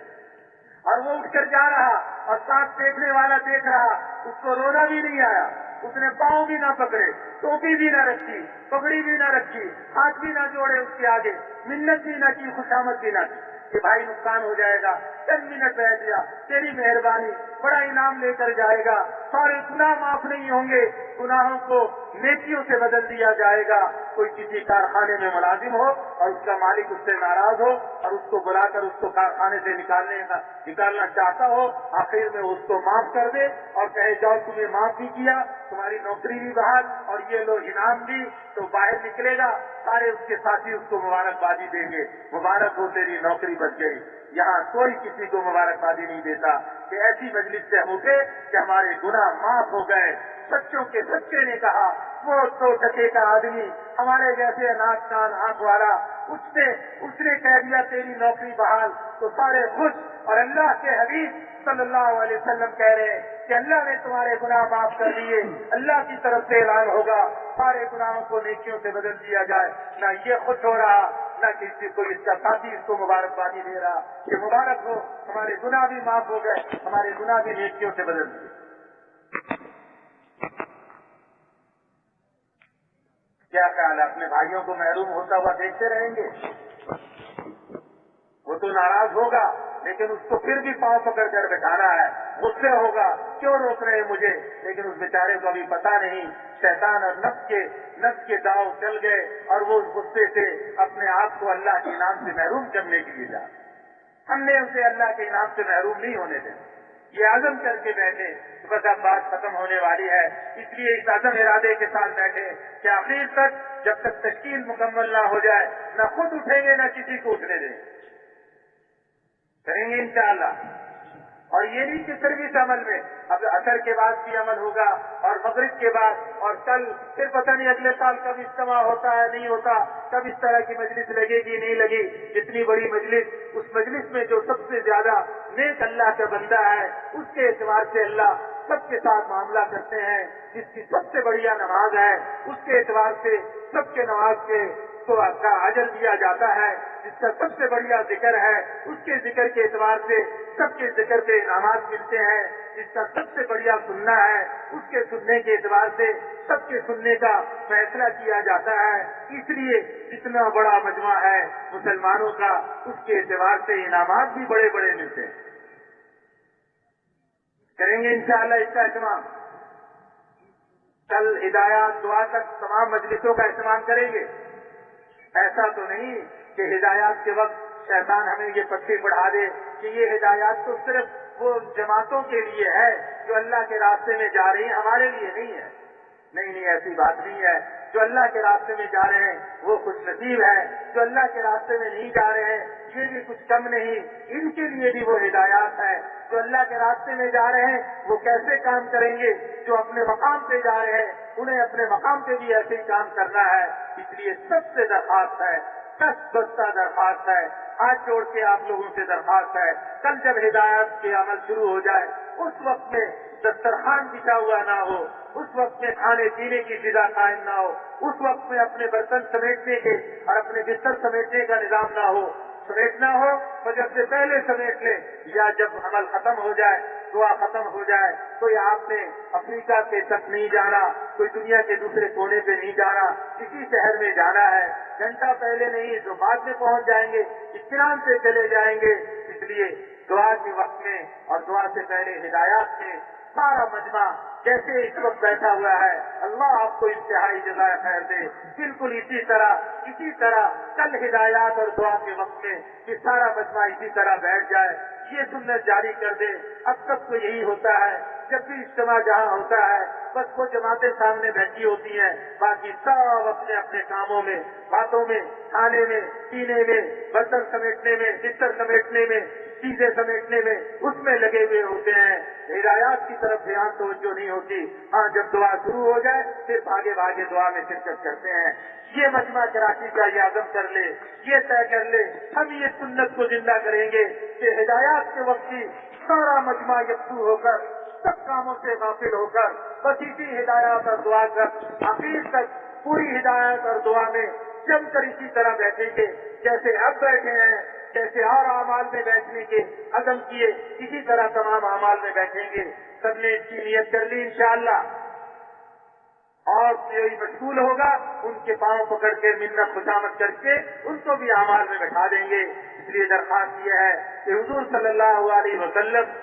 اور وہ اٹھ کر جا رہا اور ساتھ دیکھنے والا دیکھ رہا، اس کو رونا بھی نہیں آیا، اس نے پاؤں بھی نہ پکڑے، ٹوپی بھی نہ رکھی، پگڑی بھی نہ رکھی، ہاتھ بھی نہ جوڑے اس کے آگے، منت بھی نہ کی، خوشامد بھی نہ کی کہ بھائی نقصان ہو جائے گا، چند منٹ بیٹھ گیا، تیری مہربانی، بڑا انعام لے کر جائے گا، سارے گناہ معاف نہیں ہوں گے، گناہوں کو نیکیوں سے بدل دیا جائے گا۔ کوئی کسی کارخانے میں ملازم ہو اور اس کا مالک اس سے ناراض ہو اور اس کو بلا کر اس کو کارخانے سے نکالنا چاہتا ہو، آخر میں اس کو معاف کر دے اور کہے جاؤ تمہیں معاف بھی کیا، تمہاری نوکری بھی بحال اور یہ لو انعام بھی، تو باہر نکلے گا، سارے اس کے ساتھی اس کو مبارکبادی دیں گے، مبارک ہو تیری نوکری بچ گئی۔ یہاں کوئی کسی کو مبارکبادی نہیں دیتا کہ ایسی مجلس سے ہم اٹھے کہ ہمارے گناہ معاف ہو گئے۔ سچوں کے سچے نے کہا، وہ 2 ٹکے کا آدمی ہمارے جیسے ناک کان آنکھ والا، اس نے کہہ دیا تیری نوکری بحال، تو سارے خوش، اور اللہ کے حبیب صلی اللہ علیہ وسلم کہہ رہے ہیں کہ اللہ نے تمہارے گناہ معاف کر دیے، اللہ کی طرف سے اعلان ہوگا سارے گناہوں کو نیکیوں سے بدل دیا جائے۔ نہ یہ خوش ہو رہا، نہ کسی کو اس کا ساتھی اس کو مبارکبادی دے رہا کہ مبارک ہو، ہمارے گناہ بھی معاف ہو گئے، ہمارے گناہ بھی نیکیوں سے بدل دیے۔ کیا خیال ہے، اپنے بھائیوں کو محروم ہوتا ہوا دیکھتے رہیں گے؟ وہ تو ناراض ہوگا، لیکن اس کو پھر بھی پاؤں پکڑ کر بٹھانا ہے، غصے ہوگا، کیوں روک رہے ہیں مجھے، لیکن اس بیچارے کو ابھی پتا نہیں، شیطان اور نفس کے داؤ چل گئے اور وہ اس غصے سے اپنے آپ کو اللہ کے انعام سے محروم کرنے کے لیے جا۔ ہم نے اسے اللہ کے انعام سے محروم نہیں ہونے دیں، یہ عزم کر کے بیٹھے، بس اب بات ختم ہونے والی ہے، اس لیے اس عزم ارادے کے ساتھ بیٹھے کہ آخر تک جب تک تشکیل مکمل نہ ہو جائے نہ خود اٹھیں گے نہ کسی کو اٹھنے دیں، کریں گے انشاءاللہ۔ اور یہ نہیں کہ صرف اس عمل میں، اب عصر کے بعد بھی عمل ہوگا اور مغرب کے بعد، اور کل پھر پتہ نہیں اگلے سال کب اجتماع ہوتا ہے نہیں ہوتا، کب اس طرح کی مجلس لگے گی نہیں لگی۔ جتنی بڑی مجلس، اس مجلس میں جو سب سے زیادہ نیک اللہ کا بندہ ہے، اس کے اعتبار سے اللہ سب کے ساتھ معاملہ کرتے ہیں۔ جس کی سب سے بڑھیا نماز ہے، اس کے اعتبار سے سب کے نماز کے کا اجر دیا جاتا ہے۔ جس کا سب سے بڑھیا ذکر ہے، اس کے ذکر کے اعتبار سے سب کے ذکر کے انعامات ملتے ہیں۔ جس کا سب سے بڑھیا سننا ہے، اس کے سننے کے اعتبار سے سب کے سننے کا فیصلہ کیا جاتا ہے۔ اس لیے جتنا بڑا مجمع ہے مسلمانوں کا، اس کے اعتبار سے انعامات بھی بڑے بڑے ملتے ہیں۔ کریں گے انشاءاللہ اس کا اہتمام۔ کل ہدایات دعا تک تمام مجلسوں کا اہتمام کریں گے۔ ایسا تو نہیں کہ ہدایات کے وقت شیطان ہمیں یہ پٹی پڑھا دے کہ یہ ہدایات تو صرف وہ جماعتوں کے لیے ہے جو اللہ کے راستے میں جا رہی ہیں، ہمارے لیے نہیں ہے۔ نہیں، ایسی بات نہیں ہے۔ جو اللہ کے راستے میں جا رہے ہیں وہ خوش نصیب ہے، جو اللہ کے راستے میں نہیں جا رہے ہیں یہ بھی کچھ کم نہیں، ان کے لیے بھی وہ ہدایات ہے۔ جو اللہ کے راستے میں جا رہے ہیں وہ کیسے کام کریں گے، جو اپنے مقام پہ جا رہے ہیں انہیں اپنے مقام پہ بھی ایسے ہی کام کرنا ہے۔ اس لیے سب سے درخواست ہے، بستہ درخواست ہے، ہاتھ جوڑ کے آپ لوگوں سے درخواست ہے، کل جب ہدایات کے عمل شروع ہو جائے اس وقت میں دسترخوان بچھا ہوا نہ ہو، اس وقت میں کھانے پینے کی فضا قائم نہ ہو، اس وقت میں اپنے برتن سمیٹنے کے اور اپنے بستر سمیٹنے کا نظام نہ ہو۔ سمیٹنا ہو تو جب سے پہلے سمیٹ لے، یا جب عمل ختم ہو جائے، دعا ختم ہو جائے، کوئی آپ نے افریقہ کے تک نہیں جانا، کوئی دنیا کے دوسرے کونے پہ نہیں جانا، کسی شہر میں جانا ہے، گھنٹہ پہلے نہیں تو بعد میں پہنچ جائیں گے، اطمینان سے چلے جائیں گے۔ اس لیے دعا کے وقت میں اور دعا سے پہلے ہدایات میں سارا مجمع جیسے اس وقت بیٹھا ہوا ہے، اللہ آپ کو انتہائی جزائے خیر دے۔ بالکل اسی طرح کل ہدایات اور دعا کے وقت میں یہ سارا مجمع اسی طرح بیٹھ جائے، یہ سنت جاری کر دے۔ اب تک تو یہی ہوتا ہے، جب بھی اجتماع جہاں ہوتا ہے بس وہ جماعتیں سامنے بیٹھی ہوتی ہیں، باقی سب اپنے اپنے کاموں میں، باتوں میں، کھانے میں، پینے میں، برتن سمیٹنے میں، بستر سمیٹنے میں، چیزیں سمیٹنے میں، اس میں لگے ہوئے ہوتے ہیں، ہدایات کی طرف دھیان توجہ نہیں ہوتی۔ ہاں جب دعا شروع ہو جائے پھر بھاگے بھاگے دعا میں شرکت کرتے ہیں۔ یہ مجمع کراچی کا یہ عزم کر لے، یہ طے کر لے، ہم یہ سنت کو زندہ کریں گے کہ ہدایات کے وقت ہی سارا مجمع یکسو ہو کر، سب کاموں سے غافل ہو کر، بس اسی ہدایات اور دعا کر آخر تک پوری ہدایت اور دعا میں جم کر اسی طرح بیٹھیں گے جیسے اب بیٹھے ہیں، جیسے اور اعمال میں بیٹھنے کے عزم کیے اسی طرح تمام اعمال میں بیٹھیں گے۔ سب نے اس کی نیت کر لی انشاءاللہ، اور کوئی مشغول ہوگا ان کے پاؤں پکڑ کے منت خوشامد کر کے ان کو بھی اعمال میں بٹھا دیں گے۔ اس لیے درخواست یہ ہے کہ حضور صلی اللہ علیہ وسلم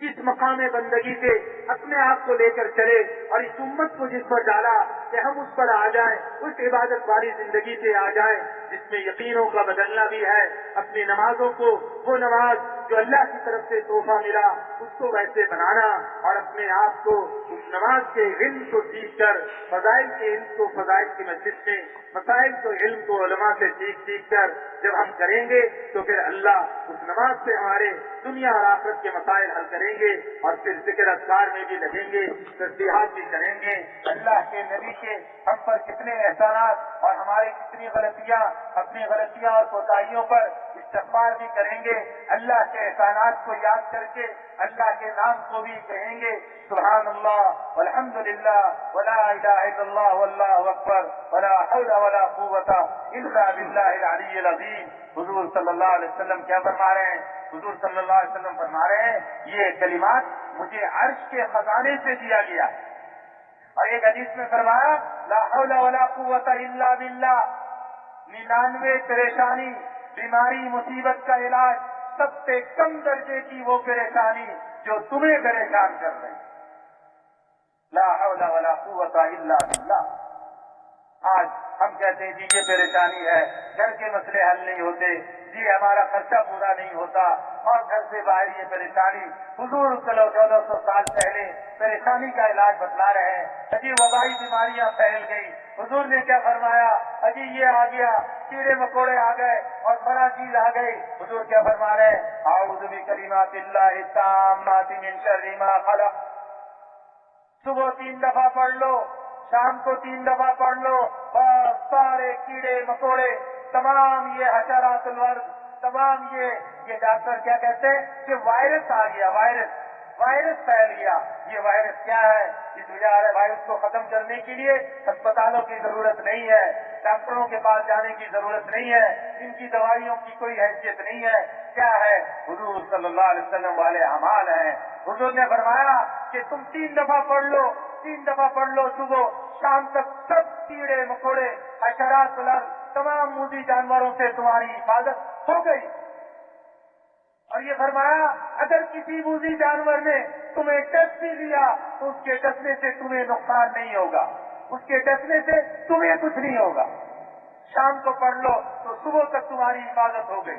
اس مقام بندگی سے اپنے آپ کو لے کر چلے اور اس امت کو جس پر ڈالا کہ ہم اس پر آ جائیں، اس عبادت والی زندگی سے آ جائیں جس میں یقینوں کا بدلنا بھی ہے، اپنی نمازوں کو وہ نماز جو اللہ کی طرف سے تحفہ ملا اس کو ویسے بنانا، اور اپنے آپ کو اس نماز کے علم کو سیکھ کر، فضائل کے علم کو فضائل کی مسجد میں، مسائل کو علم کو علماء سے سیکھ کر جب ہم کریں گے تو پھر اللہ اس نماز سے ہمارے دنیا اور آخرت کے مسائل حل کریں گے، اور پھر ذکر اذکار میں بھی لگیں گے، تسبیحات بھی کریں گے۔ اللہ کے نبی کے ہم پر کتنے احسانات اور ہماری کتنی غلطیاں، اپنی غلطیاں اور کوتاہیوں پر استغفار بھی کریں گے، اللہ کے احسانات کو یاد کر کے اللہ کے نام کو بھی کہیں گے، سبحان اللہ والحمد للہ ولا الہ الا اللہ واللہ اکبر ولا حول ولا قوت الا باللہ العلی العظیم۔ حضور صلی اللہ علیہ وسلم کیا فرما رہے ہیں؟ حضور صلی اللہ علیہ وسلم فرما رہے ہیں یہ کلمات مجھے عرش کے خزانے سے دیا گیا، اور ایک حدیث میں فرمایا لا حول ولا قوت الا باللہ، 99 پریشانی، بیماری، مصیبت کا علاج سب سے کم درجے کی وہ پریشانی جو تمہیں پریشان کر رہی، لا حول ولا قوت الا باللہ۔ آج ہم کہتے ہیں جی یہ پریشانی ہے، گھر کے مسئلے حل نہیں ہوتے، جی ہمارا خرچہ پورا نہیں ہوتا، اور گھر سے باہر یہ پریشانی۔ حضور 1400 سال پہلے پریشانی کا علاج بتلا رہے ہیں۔ اجی وبائی بیماریاں پھیل گئی، حضور نے کیا فرمایا؟ اجی یہ آ گیا، کیڑے مکوڑے آ گئے اور بڑا چیز آ گئی، حضور کیا فرما رہے ہیں؟ اعوذ بکلمات اللہ التامات من شر ما خلق۔ صبح 3 دفعہ پڑھ لو، شام کو 3 دفعہ پڑھ لو، اور سارے کیڑے مکوڑے، تمام یہ حشرات الورد، تمام یہ ڈاکٹر کیا کہتے ہیں کہ وائرس آ گیا، وائرس پھیل گیا۔ یہ وائرس کیا ہے؟ اس وائرس کو ختم کرنے کے لیے ہسپتالوں کی ضرورت نہیں ہے، ڈاکٹروں کے پاس جانے کی ضرورت نہیں ہے، ان کی دوائیوں کی کوئی حیثیت نہیں ہے۔ کیا ہے؟ حضور صلی اللہ علیہ وسلم والے اعمال ہیں۔ حضور نے فرمایا کہ تم 3 دفعہ پڑھ لو، 3 دفعہ پڑھ لو، صبح شام تک سب کیڑے مکوڑے، حشرات الارض، تمام موذی جانوروں سے تمہاری حفاظت ہو گئی۔ اور یہ فرمایا اگر کسی موذی جانور نے تمہیں ڈس بھی لیا تو اس کے ڈسنے سے تمہیں نقصان نہیں ہوگا، اس کے ڈسنے سے تمہیں کچھ نہیں ہوگا۔ شام کو پڑھ لو تو صبح تک تمہاری حفاظت ہو گئی۔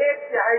1/3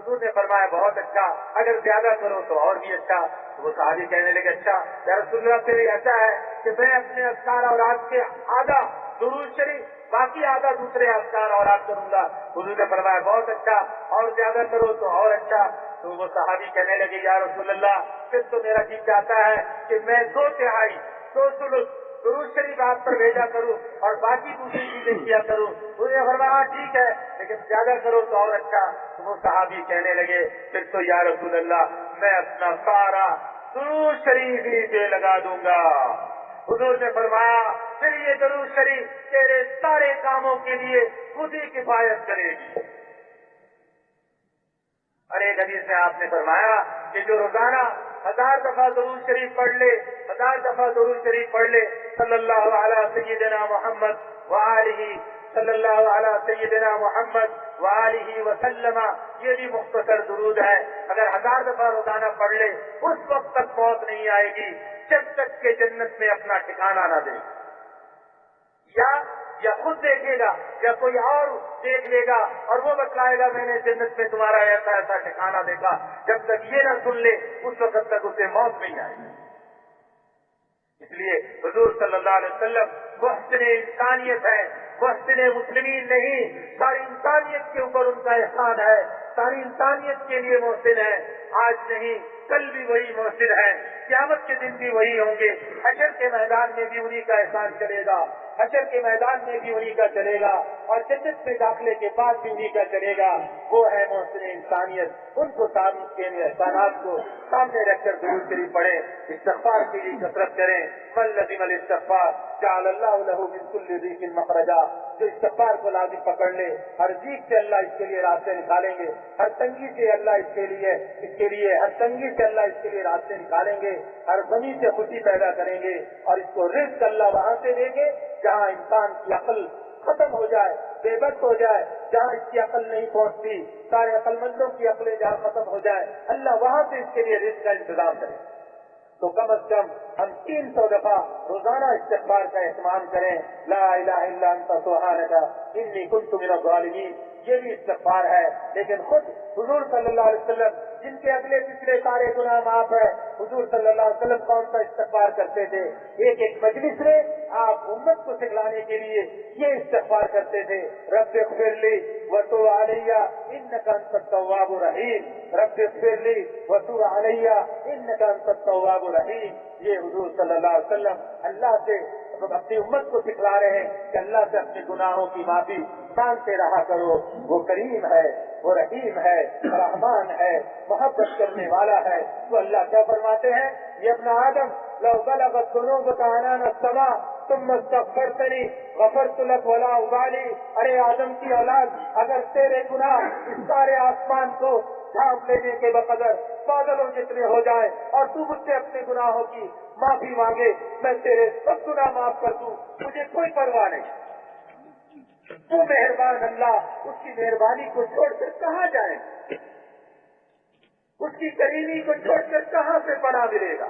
حضور نے فرمایا بہت اچھا، اگر زیادہ کرو تو اور بھی اچھا۔ وہ صحابی کہنے لگے اچھا یا رسول اللہ سے ایسا ہے کہ میں اپنے اذکار اوراد کے آدھا درود شریف باقی آدھا دوسرے اذکار اوراد کروں گا۔ حضور نے فرمایا بہت اچھا، اور زیادہ کرو تو اور اچھا۔ تو وہ صحابی کہنے لگے یا رسول اللہ پھر تو میرا جی چاہتا ہے کہ میں 2/3 2/3 درود شریف آپ پر بھیجا کروں اور باقی دوسری چیزیں کیا کروں۔ انہوں نے فرمایا ٹھیک ہے لیکن زیادہ کرو تو اور اچھا۔ تو وہ صحابی کہنے لگے پھر تو یا رسول اللہ میں اپنا سارا درود شریف ہی پہ لگا دوں گا۔ حضور نے فرمایا پھر یہ درود شریف تیرے سارے کاموں کے لیے خود ہی کفایت کرے گی۔ اور ایک حدیث میں آپ نے فرمایا کہ جو روزانہ 1000 دفعہ درود شریف پڑھ لے، 1000 دفعہ درود شریف پڑھ لے صلی اللہ علیہ سیدنا محمد وآلہ، صلی اللہ علیہ سیدنا محمد وآلہ وسلم، یہ بھی مختصر درود ہے، اگر 1000 دفعہ روزانہ پڑھ لے اس وقت تک موت نہیں آئے گی جب تک کہ جنت میں اپنا ٹھکانہ نہ دے، یا خود دیکھے گا یا کوئی اور دیکھ لے گا اور وہ بتلائے گا میں نے جنت میں تمہارا ایسا ایسا ٹھکانہ دیکھا، جب تک یہ نہ سن لے اس وقت تک اسے موت نہیں آئے گی۔ اس لیے حضور صلی اللہ علیہ وسلم محسن انسانیت ہے، محسن مسلمین نہیں، ساری انسانیت کے اوپر ان کا احسان ہے، ساری انسانیت کے لیے محسن ہے، آج نہیں کل بھی وہی محسن ہے، قیامت کے دن بھی وہی ہوں گے، حشر کے میدان میں بھی انہی کا احسان چلے گا، حشر کے میدان میں بھی انہی کا چلے گا، اور جنت میں داخلے کے بعد بھی انہی کا چلے گا۔ وہ ہے محسن انسانیت، ان کو تعریف کے احسانات کو سامنے رکھ کر درود شریف پڑھیں، استغفار کے لیے کثرت کریں۔ من لزم الاستغفار جعل اللہ له من كل ضيق مخرجا، جو استغفار کو لازم پکڑ لے ہر ضیق سے اللہ اس کے لیے راستے نکالیں گے، ہر تنگی سے اللہ اس کے لیے ہر تنگی سے اللہ اس کے لیے راستے نکالیں گے، ہر غمی سے خوشی پیدا کریں گے، اور اس کو رزق اللہ وہاں سے دیں گے جہاں انسان کی عقل ختم ہو جائے، بے بس ہو جائے، جہاں اس کی عقل نہیں پہنچتی، سارے عقل مندوں کی عقلیں جہاں ختم ہو جائے، اللہ وہاں سے اس کے لیے رزق کا انتظام کرے۔ تو کم از کم ہم 300 دفعہ روزانہ استغفار کا اہتمام کریں، لا الہ الا انت سبحانک انی کنت من الظالمین، یہ بھی استغفار ہے۔ لیکن خود حضور صلی اللہ علیہ وسلم جن کے اگلے پچھلے سارے گناہ معاف ہے، حضور صلی اللہ علیہ وسلم کون سا استغفار کرتے تھے؟ ایک مجلس میں آپ امت کو سکھلانے کے لیے یہ استغفار کرتے تھے، رب اغفر لی وتب علی انک انت التواب الرحیم، رب اغفر لی وتب علی انک انت التواب الرحیم۔ یہ حضور صلی اللہ علیہ وسلم اللہ سے اپنی امت کو سکھلا رہے ہیں کہ اللہ سے اپنے گناہوں کی معافی مانگتے رہا کرو، وہ کریم ہے، وہ رحیم ہے، رحمان ہے، محبت کرنے والا ہے۔ تو اللہ کیا فرماتے ہیں؟ یہ ابن آدم لو بلغت ذنوبک عنان السماء ثم استغفرتنی غفرت لک ولا ابالی، ارے آدم کی اولاد اگر تیرے گناہ اس سارے آسمان کو ڈھانپ لینے کے بقدر بادلوں جتنے ہو جائے اور تو مجھ سے اپنے گناہوں کی معافی مانگے، میں تیرے سب گناہ معاف کر دوں، مجھے کوئی پرواہ نہیں۔ تو مہربان اللہ، اس کی مہربانی کو چھوڑ کر کہاں جائیں؟ اس کی کریمی کو چھوڑ کر کہاں سے پناہ ملے گا؟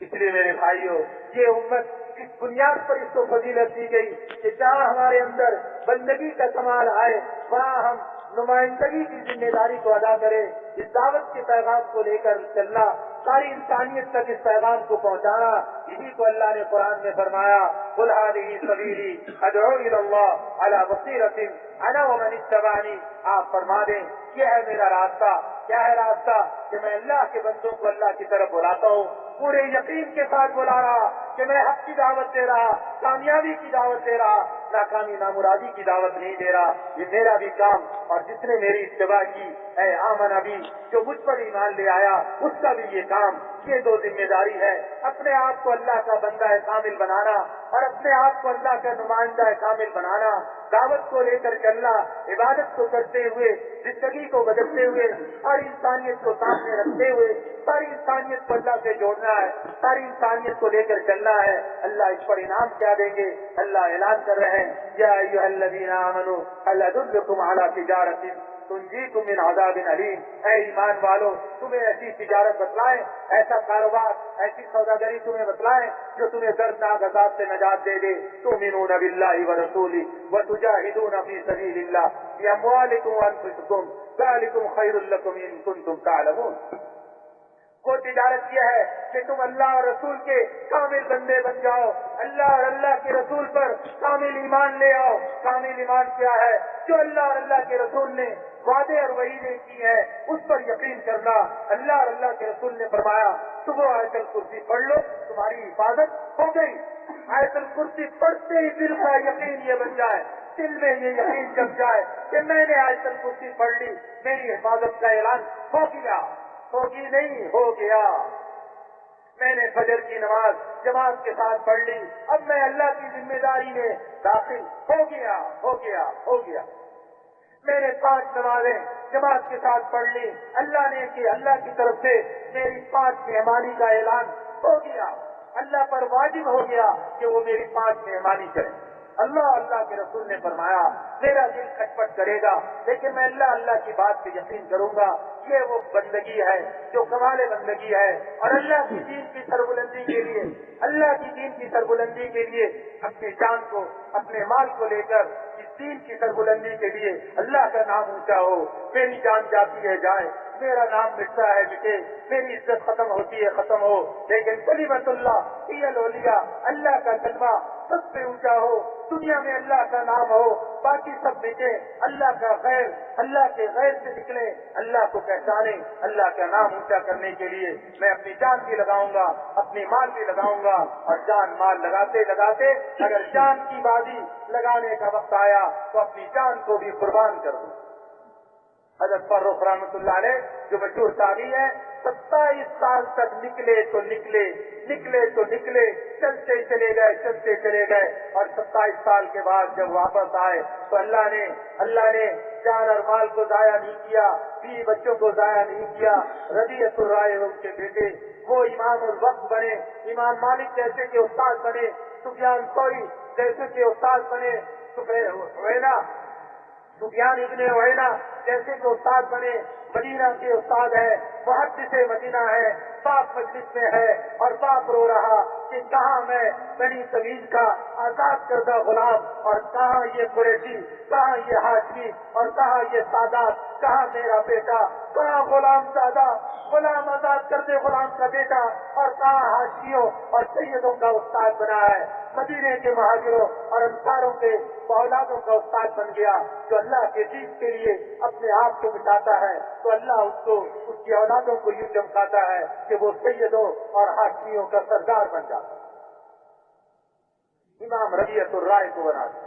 اس لیے میرے بھائیوں، یہ امت اس بنیاد پر اس کو فضیلت دی گئی کہ جہاں ہمارے اندر بندگی کا کمال آئے وہاں ہم نمائندگی کی ذمہ داری کو ادا کریں، اس دعوت کے پیغام کو لے کر چلنا، ساری انسانیت تک اس پیغام کو پہنچانا۔ اسی کو اللہ نے قرآن میں فرمایا، قل هذه سبیلی ادعو الی اللہ علی بصیرۃ انا ومن اتبعنی، آپ فرما دیں یہ ہے میرا راستہ۔ کیا ہے راستہ؟ کہ میں اللہ کے بندوں کو اللہ کی طرف بلاتا ہوں، پورے یقین کے ساتھ بلا رہا کہ میں حق کی دعوت دے رہا، کامیابی کی دعوت دے رہا، ناکامی نامرادی کی دعوت نہیں دے رہا۔ یہ میرا بھی کام، اور جس نے میری اتباع کی، اے آمن ابھی، جو مجھ پر ایمان لے آیا، اس کا بھی یہ کام، یہ دو ذمہ داری ہے، اپنے آپ کو اللہ کا بندہ کامل بنانا اور اپنے آپ کو اللہ کا نمائندہ کامل بنانا، دعوت کو لے کر چلنا، عبادت کو کرتے ہوئے، زندگی کو بدلتے ہوئے، اور انسانیت کو سامنے رکھتے ہوئے ساری انسانیت کو اللہ سے جوڑنا ہے، ساری انسانیت کو لے کر چلنا ہے۔ اللہ اس پر انعام کیا دیں گے؟ اللہ اعلان کر رہے ہیں، یا ایھا الذین آمنوا هل ادلکم علی تجارۃ تنجیکم من عذاب علیم۔ اے ایمان والو، تمہیں ایسی تجارت بتلائیں، ایسا کاروبار، ایسی سوداگری تمہیں بتلائیں جو تمہیں دردناک عذاب سے نجات دے دے۔ تؤمنون باللہ ورسولہ وتجاہدون فی سبیل اللہ باموالکم وانفسکم ذلکم خیر لکم ان کنتم تعلمون۔ وہ تجارت یہ ہے کہ تم اللہ اور رسول کے کامل بندے بن جاؤ، اللہ اور اللہ کے رسول پر کامل ایمان لے آؤ۔ کامل ایمان کیا ہے؟ جو اللہ اور اللہ کے رسول نے وعدے اور وعیدیں کی ہے اس پر یقین کرنا۔ اللہ اور اللہ کے رسول نے فرمایا صبح آیت الکرسی پڑھ لو، تمہاری حفاظت ہو گئی۔ آیت الکرسی پڑھتے ہی دل کا یقین یہ بن جائے، دل میں یہ یقین جم جائے کہ میں نے آیت الکرسی پڑھ لی، میری حفاظت کا اعلان ہو گیا، ہوگی نہیں ہو گیا۔ میں نے فجر کی نماز جماعت کے ساتھ پڑھ لی، اب میں اللہ کی ذمہ داری میں داخل ہو گیا، ہو گیا، ہو گیا۔ میں نے 5 نمازیں جماعت کے ساتھ پڑھ لی، اللہ نے کہ اللہ کی طرف سے میری 5 مہمانی کا اعلان ہو گیا، اللہ پر واجب ہو گیا کہ وہ میری 5 مہمانی کرے۔ اللہ کے رسول نے فرمایا میرا دل کھٹپٹ کرے گا لیکن میں اللہ کی بات پہ یقین کروں گا۔ یہ وہ بندگی ہے جو کمال بندگی ہے، اور اللہ کی دین کی سربلندی کے لیے، اللہ کی دین کی سربلندی کے لیے اپنی جان کو، اپنے مال کو لے کر اس دین کی سربلندی کے لیے اللہ کا نام اونچا ہو۔ میری جان جاتی ہے جائے، میرا نام مٹتا ہے مٹے، میری عزت ختم ہوتی ہے ختم ہو، لیکن کلمۃ اللہ ہی الاولیاء، اللہ کا کلمہ سب سے اونچا ہو، دنیا میں اللہ کا نام ہو، باقی سب مٹے، اللہ کا غیر، اللہ کے غیر سے نکلے، اللہ کو پہچانے۔ اللہ کا نام اونچا کرنے کے لیے میں اپنی جان بھی لگاؤں گا، اپنی مال بھی لگاؤں گا، اور جان مال لگاتے لگاتے اگر جان کی بازی لگانے کا وقت آیا تو اپنی جان کو بھی قربان کر دوں۔ حضرت فاروق رحمۃ اللہ علیہ جو مشہور تابعی ہے، 27 سال تک نکلے تو نکلے، نکلے تو نکلے، چلتے چلے گئے، چلتے چلے گئے، اور 27 سال کے بعد جب واپس آئے تو اللہ نے جان اور مال کو ضائع نہیں کیا، بیوی بچوں کو ضائع نہیں کیا۔ ربیعۃ الرائے ان کے بیٹے وہ امام الوقت بنے، امام مالک جیسے کے استاد بنے، سفیان ثوری جیسے کے استاد بنے، سفیان ابن عیینہ جیسے کہ استاد بنے، مدینہ کے استاد ہے، محدث مدینہ ہے، باپ مجلس میں ہے اور باپ رو رہا کہ کہاں میں بنی تمیز کا آزاد کردہ غلام، اور کہاں یہ قریشی، کہاں یہ ہاشمی، اور کہاں یہ سادات، کہاں میرا بیٹا، کہاں غلام زادہ، غلام آزاد کردے غلام کا بیٹا، اور کہاں ہاشمیوں اور سیدوں کا استاد بنا ہے۔ مدینے کے مہاجروں اور انصاروں کے اولادوں کا استاد بن گیا۔ جو اللہ کے دین کے لیے اپنے آپ کو مٹاتا ہے تو اللہ اس کی اولادوں کو یوں چمکاتا ہے کہ وہ سیدوں اور ہاشمیوں کا سردار بن جاتا ہے۔ امام ربیعۃ الرائے کو بناتے،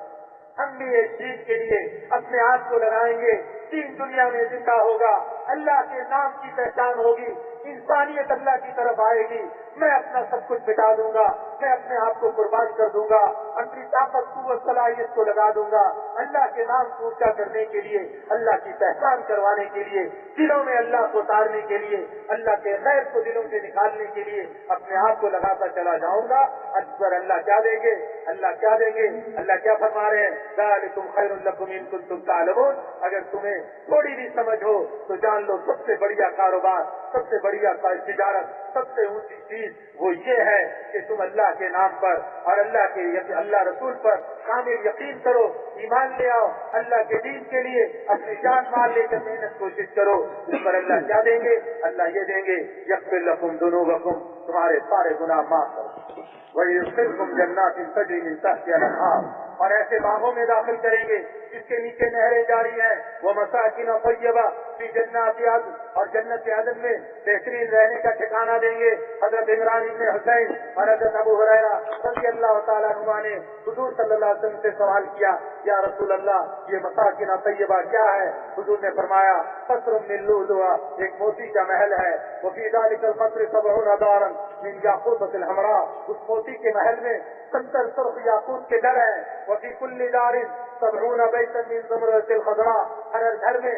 ہم بھی اس چیز کے لیے اپنے آپ کو لگائیں گے، دین دنیا میں زندہ ہوگا، اللہ کے نام کی پہچان ہوگی، انسانیت اللہ کی طرف آئے گی، میں اپنا سب کچھ مٹا دوں گا، میں اپنے آپ کو قربان کر دوں گا، اپنی طاقت قوت صلاحیت کو لگا دوں گا اللہ کے نام کو اونچا کرنے کے لیے، اللہ کی پہچان کروانے کے لیے، دلوں میں اللہ کو اتارنے کے لیے، اللہ کے غیر کو دلوں سے نکالنے کے لیے اپنے آپ کو لگاتا چلا جاؤں گا۔ اکبر اللہ کیا دیں گے، اللہ کیا دیں گے، اللہ کیا فرما رہے ہیں، ذالکم خیر لکم ان کنتم تعلمون۔ اگر تمہیں تھوڑی بھی سمجھ ہو تو جان لو سب سے بڑھیا کاروبار، سب سے بڑھیا تجارت، سب سے اونچی چیز وہ یہ ہے کہ تم اللہ کے نام پر اور اللہ رسول پر کامل یقین کرو، ایمان لے آؤ، اللہ کے دین کے لیے اپنی جان مال لے کر محنت کوشش کرو۔ اس پر اللہ کیا دیں گے، اللہ یہ دیں گے یغفر لکم ذنوبکم، تمہارے سارے گناہ معاف کرو، وَيُدْخِلْكُمْ جَنَّاتٍ تَجْرِی مِن تَحْتِہَا الْأَنْہَارُ، اور ایسے باغوں میں داخل کریں گے جس کے نیچے نہریں جاری ہیں، وَمَسَاكِنَ طَیِّبَةً فِی جَنَّاتِ عَدْنٍ، اور جنت عدن میں بہترین رہنے کا ٹھکانہ دیں گے۔ حضرت عمران بن حسین اور حضرت ابو ہریرہ رضی اللہ تعالیٰ عنہ نے حضور صلی اللہ علیہ وسلم سے سوال کیا، یا رسول اللہ یہ مساکن طیبہ کیا ہے؟ حضور نے فرمایا قصر من لؤلؤ، ایک موتی کا محل ہے، وفی ذلک القصر 70 دارا من یاقوتۃ الحمراء، اس موتی کے محل میں 70 سرخ یاقوت کے در ہیں، وفی کل دار 70 بیتا من زمرۃ الخضراء، ہر گھر میں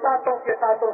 7